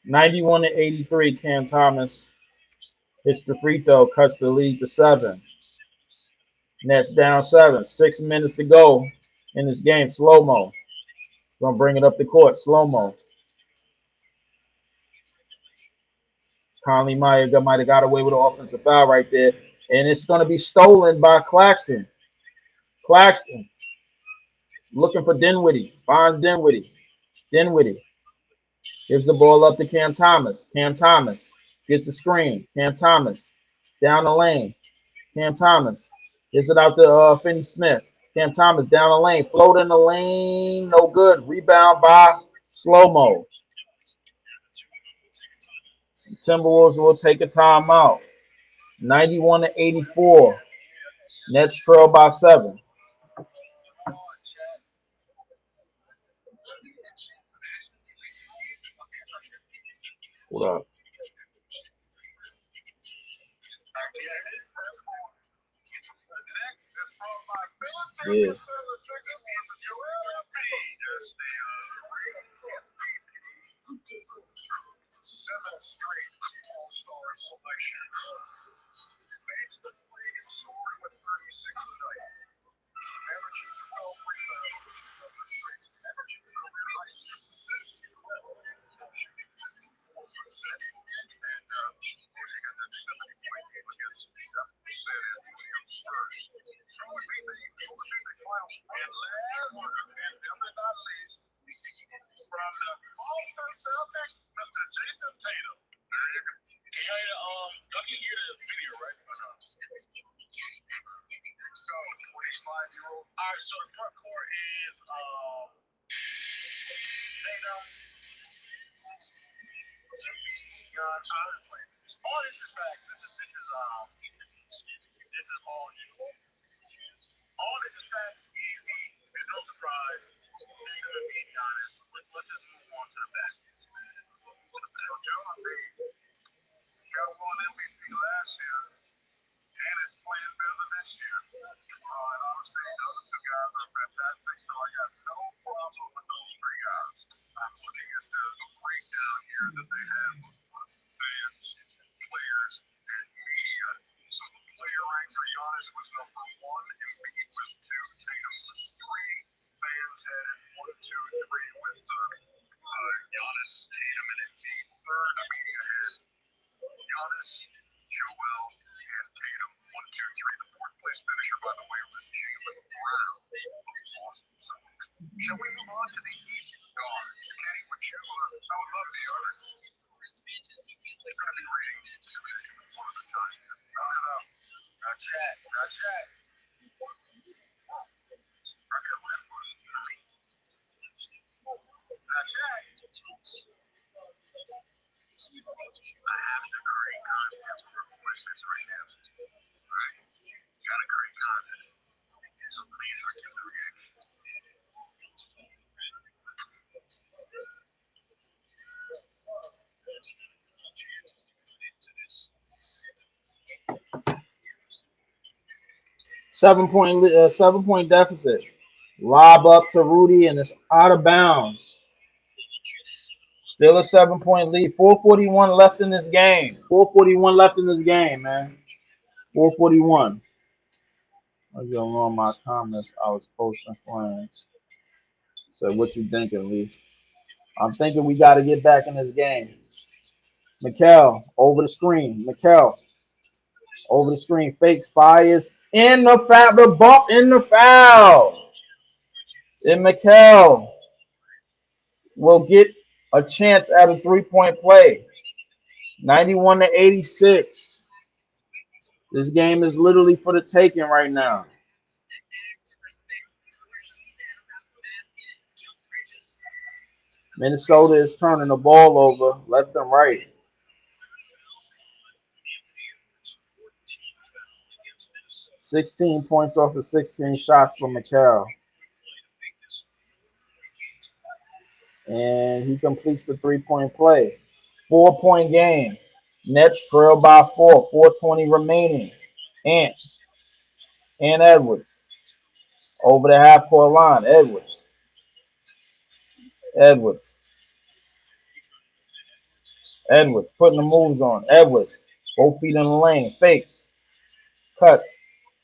91-83. Cam Thomas hits the free throw, cuts the lead to 7. Nets down 7. 6 minutes to go in this game. Slow mo. Gonna bring it up the court. Slow mo. Conley Meyer might have got away with an offensive foul right there. And it's going to be stolen by Claxton. Claxton looking for Dinwiddie. Finds Dinwiddie. Dinwiddie gives the ball up to Cam Thomas. Cam Thomas gets the screen. Cam Thomas down the lane. Cam Thomas gives it out to Finney Smith. Cam Thomas down the lane. Float in the lane. No good. Rebound by Slow Mo. Timberwolves will take a timeout. 91-84. Nets trail by 7. What up? Yeah. Seven point deficit. Lob up to Rudy and it's out of bounds. Still a 7 point lead. 4:41 left in this game. 4:41 left in this game, man. 4:41. I'll get on my comments. I was posting friends. So what you thinking, Lee? I'm thinking we got to get back in this game. Mikel over the screen. Mikel over the screen. Fakes, fires in the foul. The bump in the foul. And Mikel will get a chance at a 3-point play. 91-86. This game is literally for the taking right now. Minnesota is turning the ball over left and right. 16 points off of 16 shots from Mikel. And he completes the 3-point play. 4-point game. Nets trail by 4. 4:20 remaining. Ant and Edwards over the half-court line. Edwards. Edwards putting the moves on. Edwards, both feet in the lane. Fakes, cuts,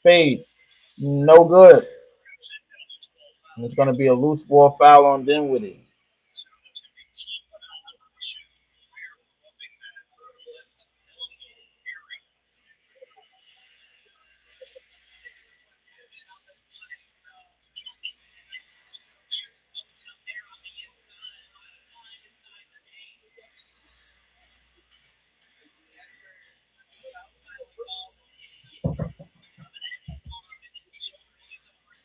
fades. No good. And it's going to be a loose ball foul on Dinwiddie.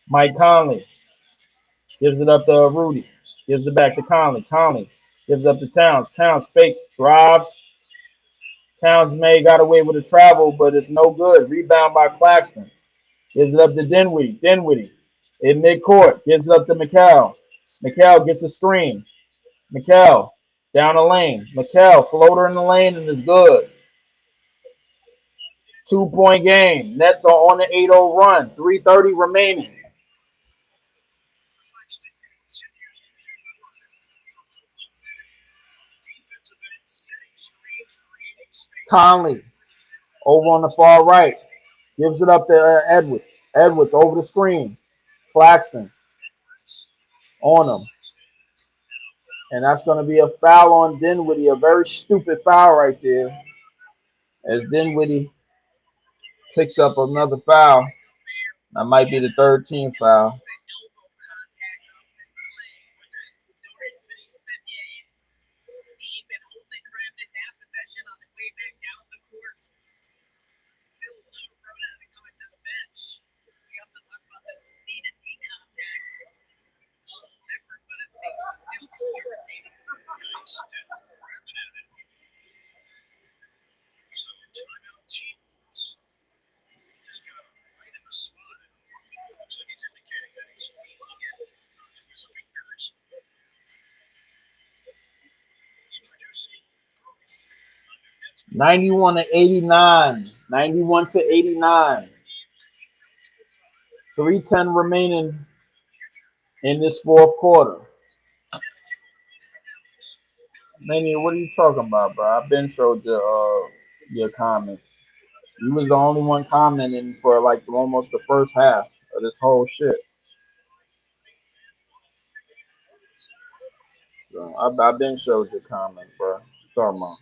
Mike Conley gives it up to Rudy. Gives it back to Conley. Conley gives up to Towns. Towns fakes, drives. Towns may got away with a travel, but it's no good. Rebound by Claxton. Gives it up to Dinwiddie. Dinwiddie in midcourt. Gives it up to McHale. McHale gets a screen. McHale down the lane. McHale floater in the lane and is good. 2-point game. Nets are on the 8-0 run. 3:30 remaining. Conley over on the far right. Gives it up to Edwards. Edwards over the screen. Claxton on him. And that's going to be a foul on Dinwiddie. A very stupid foul right there. As Dinwiddie picks up another foul. That might be the third team foul. '91 to '89. 91 to '89. 3:10 remaining in this fourth quarter. Mania, what are you talking about, bro? I've been showed your comments. You was the only one commenting for like almost the first half of this whole shit. So I've been showed your comments, bro. What you talking about?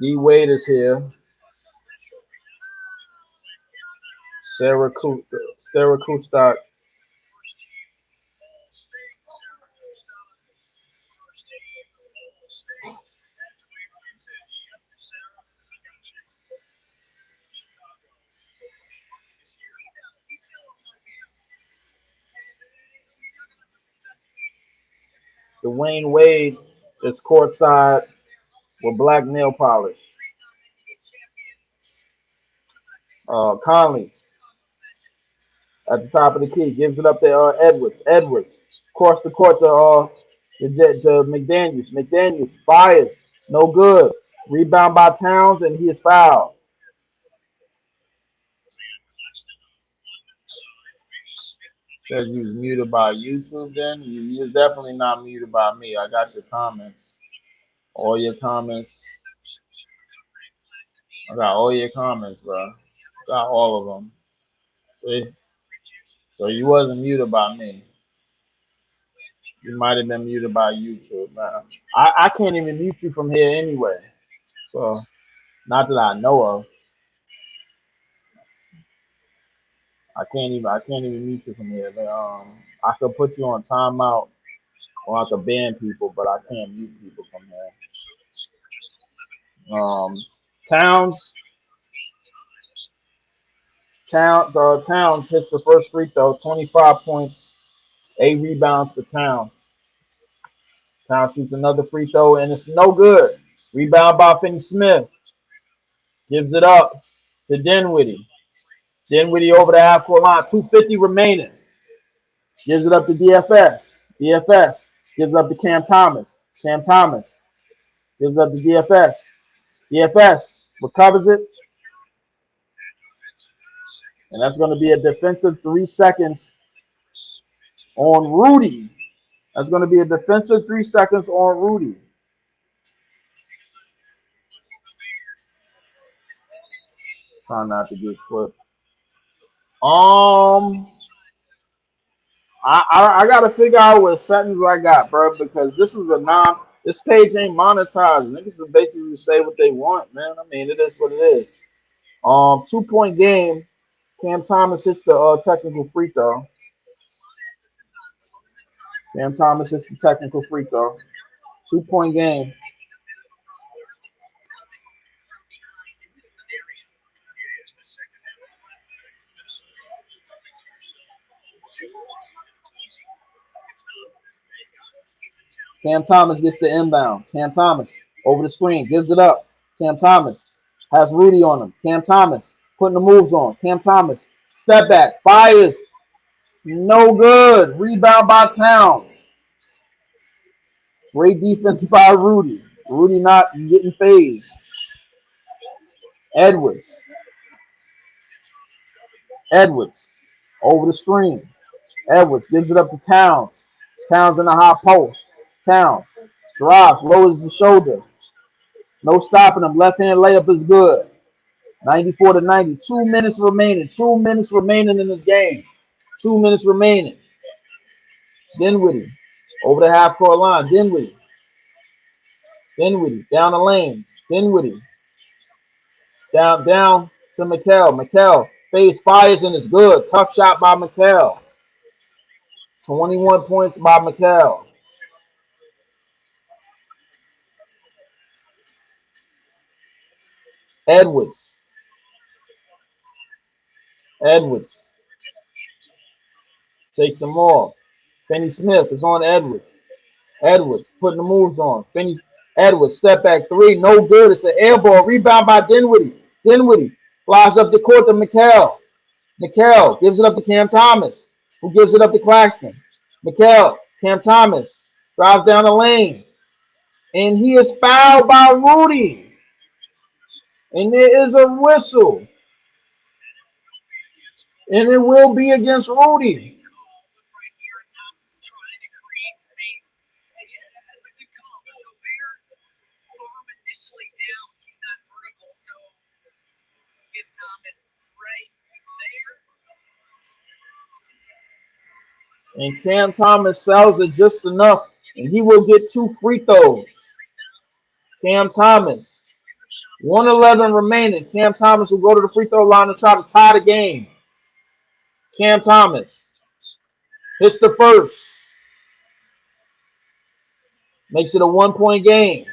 D Wade is here. Sarah Kustak. Dwayne Wade is courtside with black nail polish. Conley at the top of the key gives it up to Edwards. Edwards across the court to McDaniels. McDaniels fires. No good. Rebound by Towns, and he is fouled. Says you was muted by YouTube then? You're definitely not muted by me. I got your comments. All your comments. I got all your comments, bro. Got all of them. See? So you wasn't muted by me. You might have been muted by YouTube. Man. I can't even mute you from here anyway. So, not that I know of. I can't even mute you from here. But, I could put you on timeout or I could ban people, but I can't mute people from here. Towns Towns hits the first free throw, 25 points, 8 rebounds for Towns. Towns shoots another free throw, and it's no good. Rebound by Finney Smith. Gives it up to Dinwiddie. Dinwiddie over the half-court line. 2:50 remaining. Gives it up to DFS. DFS gives up to Cam Thomas. Cam Thomas gives up to DFS. DFS recovers it. And that's going to be a defensive 3 seconds on Rudy. That's going to be a defensive 3 seconds on Rudy. Trying not to get clipped. I gotta figure out what sentence I got, bro, because this page ain't monetized. Niggas can basically say what they want, man. I mean, it is what it is. 2-point game. Cam Thomas hits the technical free throw. Cam Thomas hits the technical free throw. 2-point game. Cam Thomas gets the inbound. Cam Thomas over the screen, gives it up. Cam Thomas has Rudy on him. Cam Thomas putting the moves on. Cam Thomas, step back, fires. No good. Rebound by Towns. Great defense by Rudy. Rudy not getting phased. Edwards. Edwards over the screen. Edwards gives it up to Towns. Towns in the high post. Towns drives, lowers the shoulder. No stopping him. Left hand layup is good. 94 to 90. 2 minutes remaining. 2 minutes remaining in this game. 2 minutes remaining. Dinwiddie over the half court line. Dinwiddie down the lane. Dinwiddie down to McHale. McHale fades, fires, and it's good. Tough shot by McHale. 21 points by McHale. Edwards takes some more. Finney Smith is on Edwards. Edwards putting the moves on. Edwards step back three, no good. It's an air ball. Rebound by Dinwiddie. Dinwiddie flies up the court to McHale. McHale gives it up to Cam Thomas, who gives it up to Claxton. McHale, Cam Thomas drives down the lane, and he is fouled by Rudy. And there is a whistle, and it will be against Rudy. And Cam Thomas sells it just enough, and he will get 2 free throws. Cam Thomas, 1:11 remaining. Cam Thomas will go to the free throw line and try to tie the game. Cam Thomas hits the first. Makes it a 1-point game.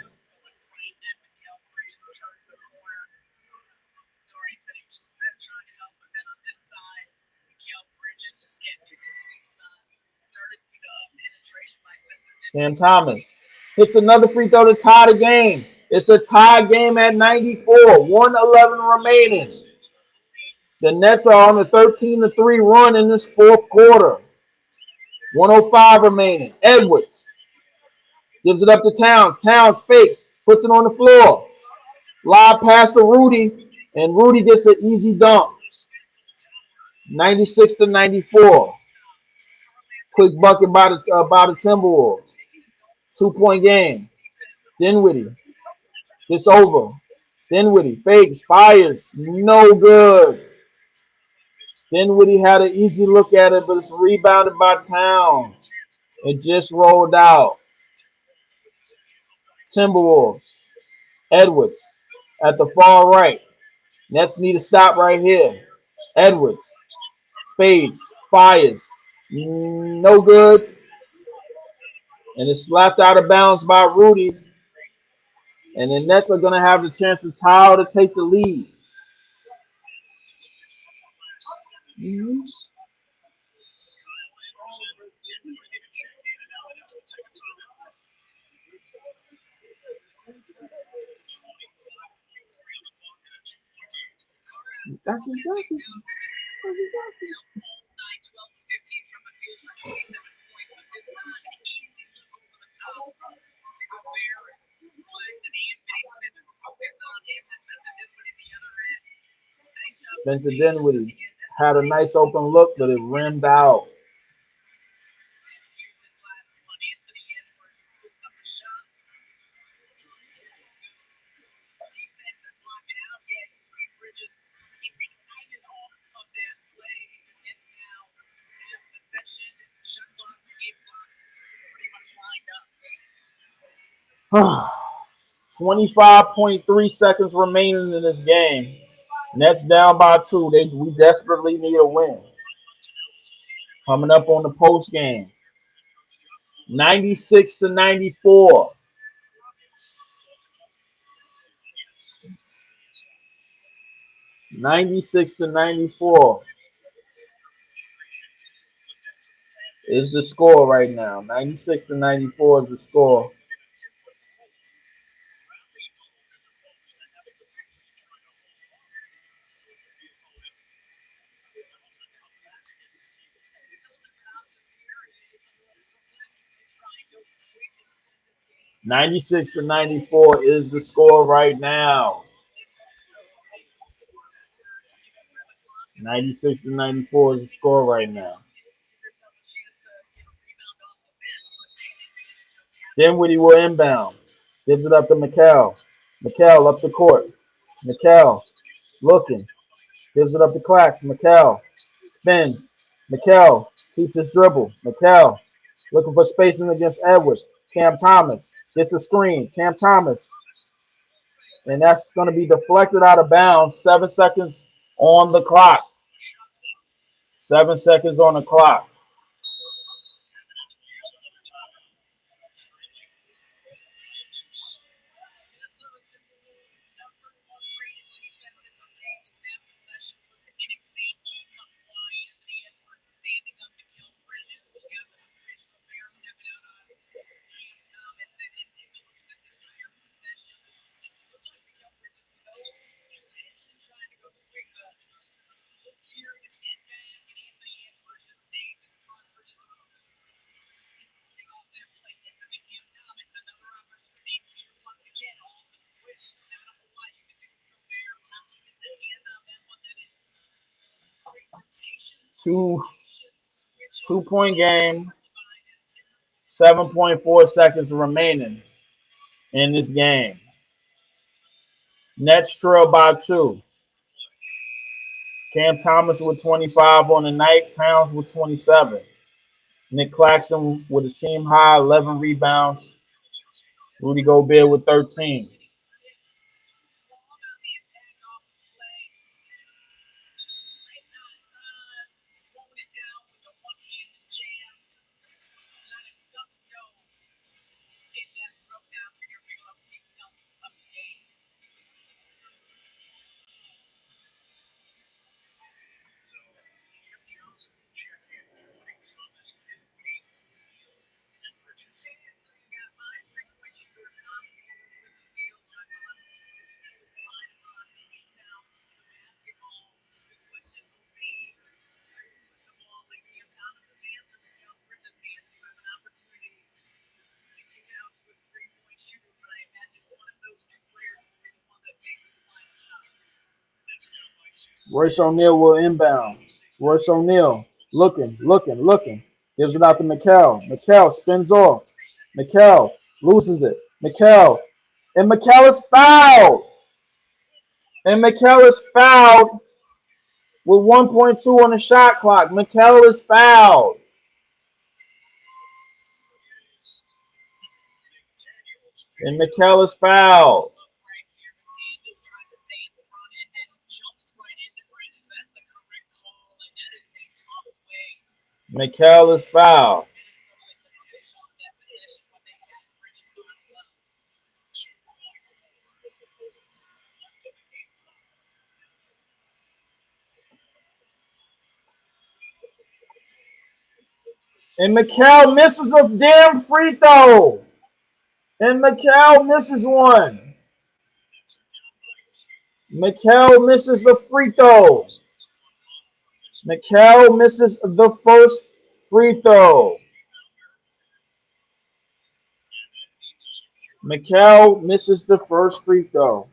Cam Thomas hits another free throw to tie the game. It's a tie game at 94. 1:11 remaining. The Nets are on a 13-3 run in this fourth quarter. 1:05 remaining. Edwards gives it up to Towns. Towns fakes, puts it on the floor. Lob pass to Rudy, and Rudy gets an easy dunk. 96 to 94. Quick bucket by the Timberwolves. 2-point game. Dinwiddie. It's over. Dinwiddie fakes, fires. No good. Dinwiddie had an easy look at it, but it's rebounded by Towns. It just rolled out. Timberwolves. Edwards at the far right. Nets need to stop right here. Edwards fades, fires. No good. And it's slapped out of bounds by Rudy. And the Nets are going to have the chance to tie to take the lead. That's exactly. Spencer Dinwiddie Had a nice open look, but it rimmed out. Huh. 25.3 seconds remaining in this game. Nets down by 2. We desperately need a win. Coming up on the post game. 96-94. 96-94 is the score right now. 96-94 is the score. 96-94 is the score right now. 96-94 is the score right now. Dinwiddie will inbound. Gives it up to McCall. McCall up the court. McCall looking. Gives it up to Clax. McCall spins. McCall keeps his dribble. McCall looking for spacing against Edwards. Cam Thomas gets a screen. Cam Thomas. And that's going to be deflected out of bounds. 7 seconds on the clock. 7 seconds on the clock. Two 2 point game. 7.4 seconds remaining in this game. Nets trail by 2. Cam Thomas with 25 on the night. Towns with 27. Nick Claxton with a team high 11 rebounds. Rudy Gobert with 13. Royce O'Neal will inbound. Royce O'Neal looking. Gives it out to McCall. McCall spins off. McCall loses it. McCall. And McCall is fouled. And McCall is fouled with 1.2 on the shot clock. McCall is fouled. And McCall is fouled. McCall is fouled. And McCall misses a damn free throw. And McCall misses one. McCall misses the free throw. McCall misses the first free throw. McCall misses the first free throw.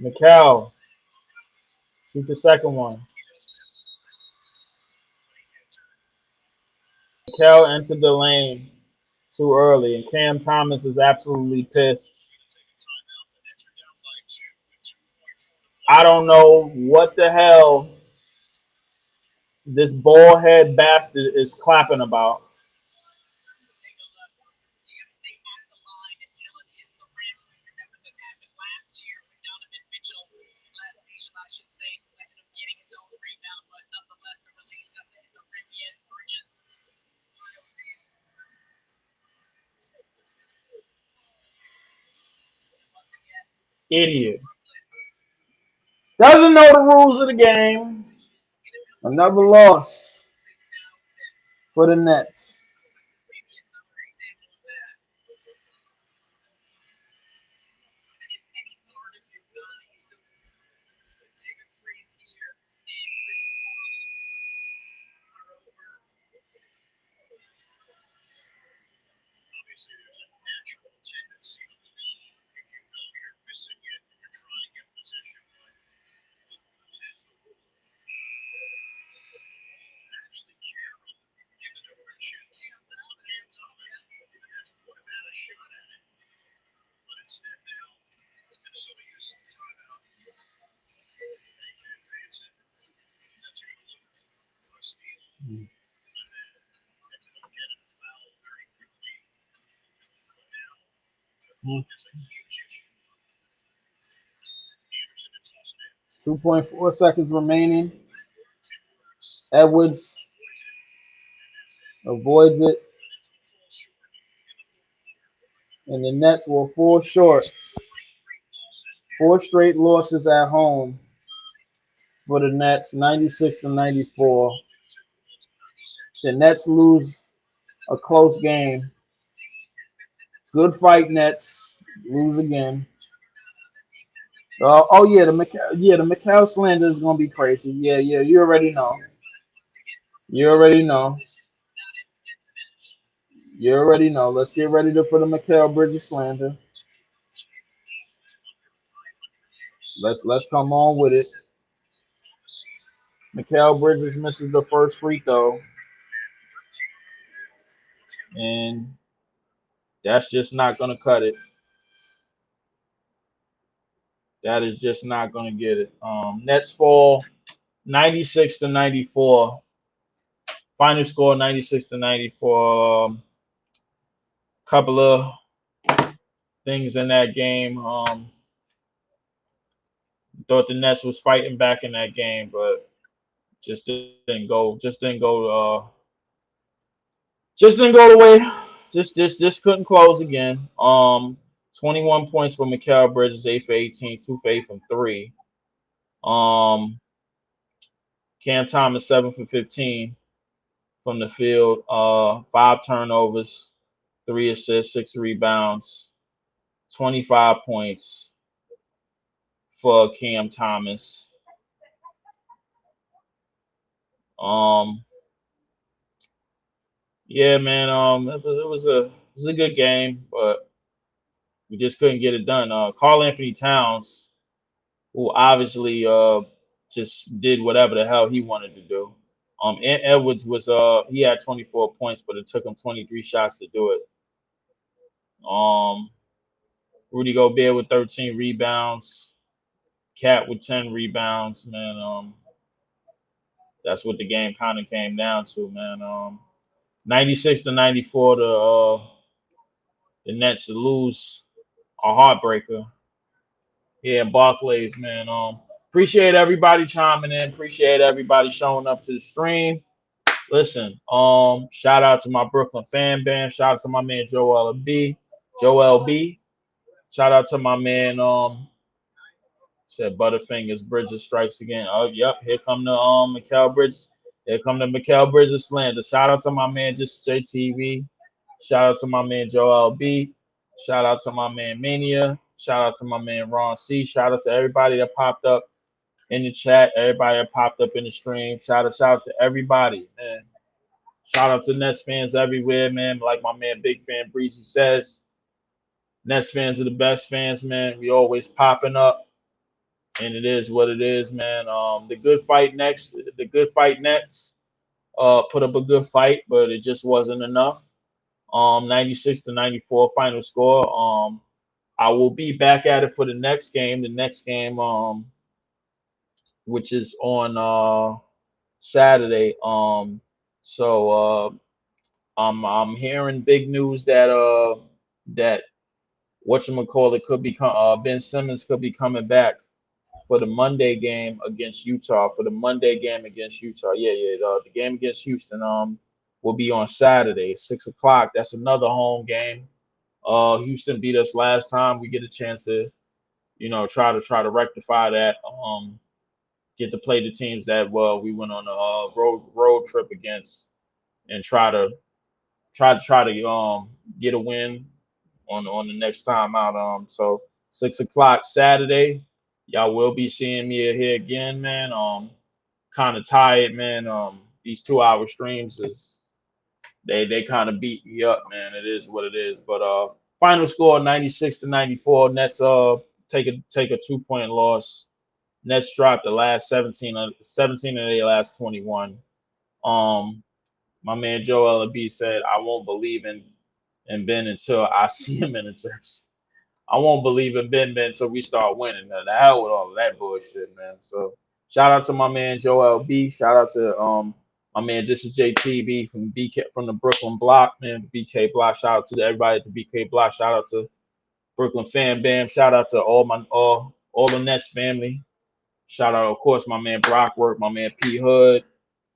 Mikal, shoot the second one. Mikal entered the lane too early, and Cam Thomas is absolutely pissed. I don't know what the hell this bald head bastard is clapping about. Idiot. Doesn't know the rules of the game. Another loss for the Nets. Mm. 2.4 seconds remaining. Edwards avoids it, and the Nets will fall short. Four straight losses at home for the Nets, 96 to 94. The Nets lose a close game. Good fight, Nets. Lose again. Oh yeah, the Mikal slander is gonna be crazy. Yeah, yeah, you already know. You already know. You already know. Let's get ready for the Mikal Bridges slander. Let's come on with it. Mikal Bridges misses the first free throw, and that's just not gonna cut it. That is just not gonna get it. Nets fall 96 to 94. Final score 96 to 94. Couple of things in that game. Thought the Nets was fighting back in that game, but just didn't go. Just didn't go the way. Just couldn't close again. 21 points for Mikal Bridges, 8 for 18, 2 for 8 from three. Um, Cam Thomas 7 for 15 from the field. Five turnovers, 3 assists, 6 rebounds, 25 points for Cam Thomas. Um, yeah, man. It was a good game, but we just couldn't get it done. Carl Anthony Towns, who obviously just did whatever the hell he wanted to do. And Edwards was he had 24 points, but it took him 23 shots to do it. Um, Rudy Gobert with 13 rebounds, Cat with 10 rebounds. Man, that's what the game kind of came down to, man. 96 to 94, the Nets to lose a heartbreaker. Yeah, Barclays, man. Appreciate everybody chiming in. Appreciate everybody showing up to the stream. Listen, shout out to my Brooklyn fan band. Shout out to my man Joel B. Joel B. Shout out to my man said Butterfingers Bridges strikes again. Oh, yep, here come the Mikal Bridges. Here come the Mikal Bridges slander. Shout out to my man Just JTV. Shout out to my man Joel B. Shout out to my man Mania. Shout out to my man Ron C. Shout out to everybody that popped up in the chat. Everybody that popped up in the stream. Shout out to everybody, man. Shout out to Nets fans everywhere, man. Like my man Big Fan Breezy says, Nets fans are the best fans, man. We always popping up. and it is what it is, man. The good fight Nets put up a good fight, but it just wasn't enough. 96-94 final score. I will be back at it for the next game. The next game, which is on Saturday. So I'm hearing big news that that whatchamacallit could be Ben Simmons could be coming back for the Monday game against Utah. For the Monday game against Utah, yeah. The game against Houston will be on Saturday, 6 o'clock. That's another home game. Houston beat us last time. We get a chance to try to rectify that. Get to play the teams that we went on a road trip against and try to get a win on the next time out. So 6 o'clock Saturday, y'all will be seeing me here again, man. Kind of tired, man. These 2 hour streams is they kind of beat me up, man. It is what it is. But final score 96-94. Nets take a 2 point loss. Nets dropped the last 17 of their last 21. Um, my man Joel B said, "I won't believe in Ben until I see him in a jersey. I won't believe in Ben until we start winning. Now, the hell with all of that bullshit, man." So shout out to my man Joel B. Shout out to my man This is JTB from BK from the Brooklyn block, man. BK block. Shout out to everybody at the BK block. Shout out to Brooklyn fan bam. Shout out to all the Nets family. Shout out, of course, my man Brockwork, my man P Hood,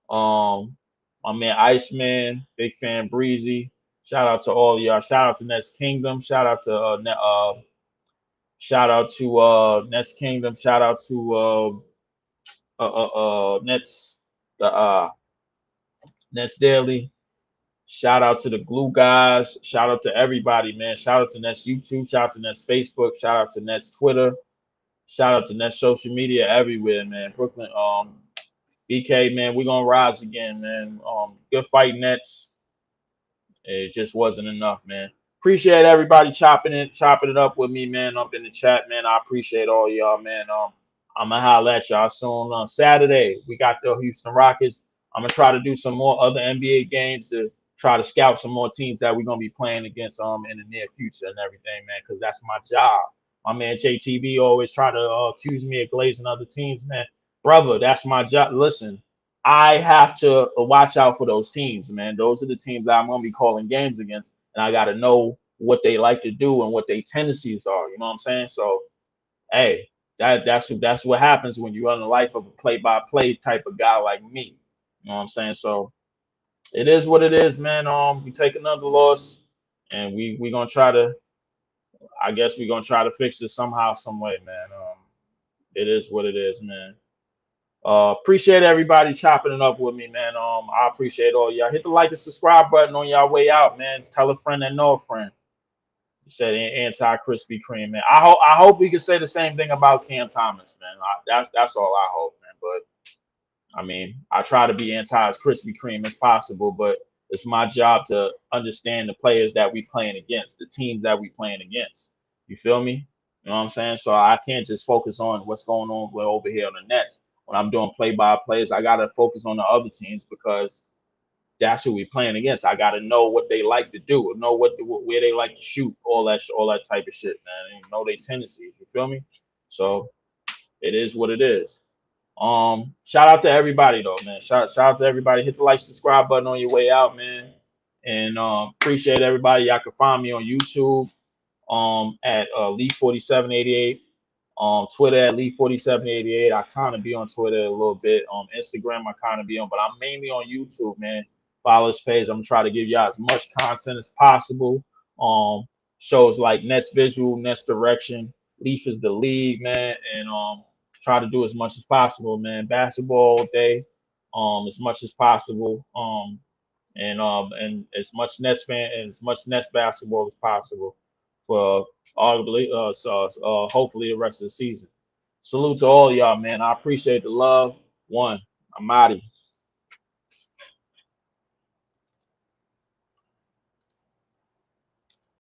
um, my man Iceman, big fan Breezy. Shout out to all of y'all. Shout out to Nets Kingdom. Shout out to Nets Kingdom. Shout out to Nets Nets Daily. Shout out to the Glue guys. Shout out to everybody, man. Shout out to Nets YouTube. Shout out to Nets Facebook. Shout out to Nets Twitter. Shout out to Nets social media everywhere, man. Brooklyn, BK, man, we're gonna rise again, man. Good fight, Nets. It just wasn't enough, man. Appreciate everybody chopping it up with me, man, up in the chat, man. I appreciate all y'all, man. I'm gonna holler at y'all soon. On Saturday, we got the Houston Rockets. I'm gonna try to do some more other NBA games to try to scout some more teams that we're gonna be playing against in the near future and everything, man, because that's my job. My man JTB always try to accuse me of glazing other teams, man. Brother, that's my job. Listen, I have to watch out for those teams, man. Those are the teams that I'm gonna be calling games against, and I gotta know what they like to do and what their tendencies are. You know what I'm saying? So, hey, that's what happens when you run the life of a play-by-play type of guy like me. You know what I'm saying? So it is what it is, man. We take another loss, and we gonna try to. I guess we're gonna try to fix it somehow, some way, man. It is what it is, man. Appreciate everybody chopping it up with me, man. I appreciate all y'all. Hit the like and subscribe button on y'all way out, man. Tell a friend that know a friend. You said anti Krispy Kreme, man. I hope we can say the same thing about Cam Thomas, man. That's all I hope, man. But I mean, I try to be anti as Krispy Kreme as possible, but it's my job to understand the players that we playing against, the teams that we playing against. You feel me? You know what I'm saying? So I can't just focus on what's going on over here on the Nets. When I'm doing play by plays, I gotta focus on the other teams because that's who we playing against. I gotta know what they like to do, know where they like to shoot, all that type of shit, man. And know their tendencies. You feel me? So it is what it is. Shout out to everybody though, man. Shout out to everybody. Hit the like, subscribe button on your way out, man. And appreciate everybody. Y'all can find me on YouTube at Lee4788. Twitter at Lee4788. I kind of be on Twitter a little bit. Instagram I kind of be on, but I'm mainly on YouTube, man. Follow this page. I'm gonna try to give y'all as much content as possible. Shows like Nets Visual, Nets Direction, Leaf is the league, man, and try to do as much as possible, man. Basketball all day, as much as possible. And as much Nets fan and as much Nets basketball as possible for arguably hopefully the rest of the season. Salute to all y'all, man. I appreciate the love. One, I'm out.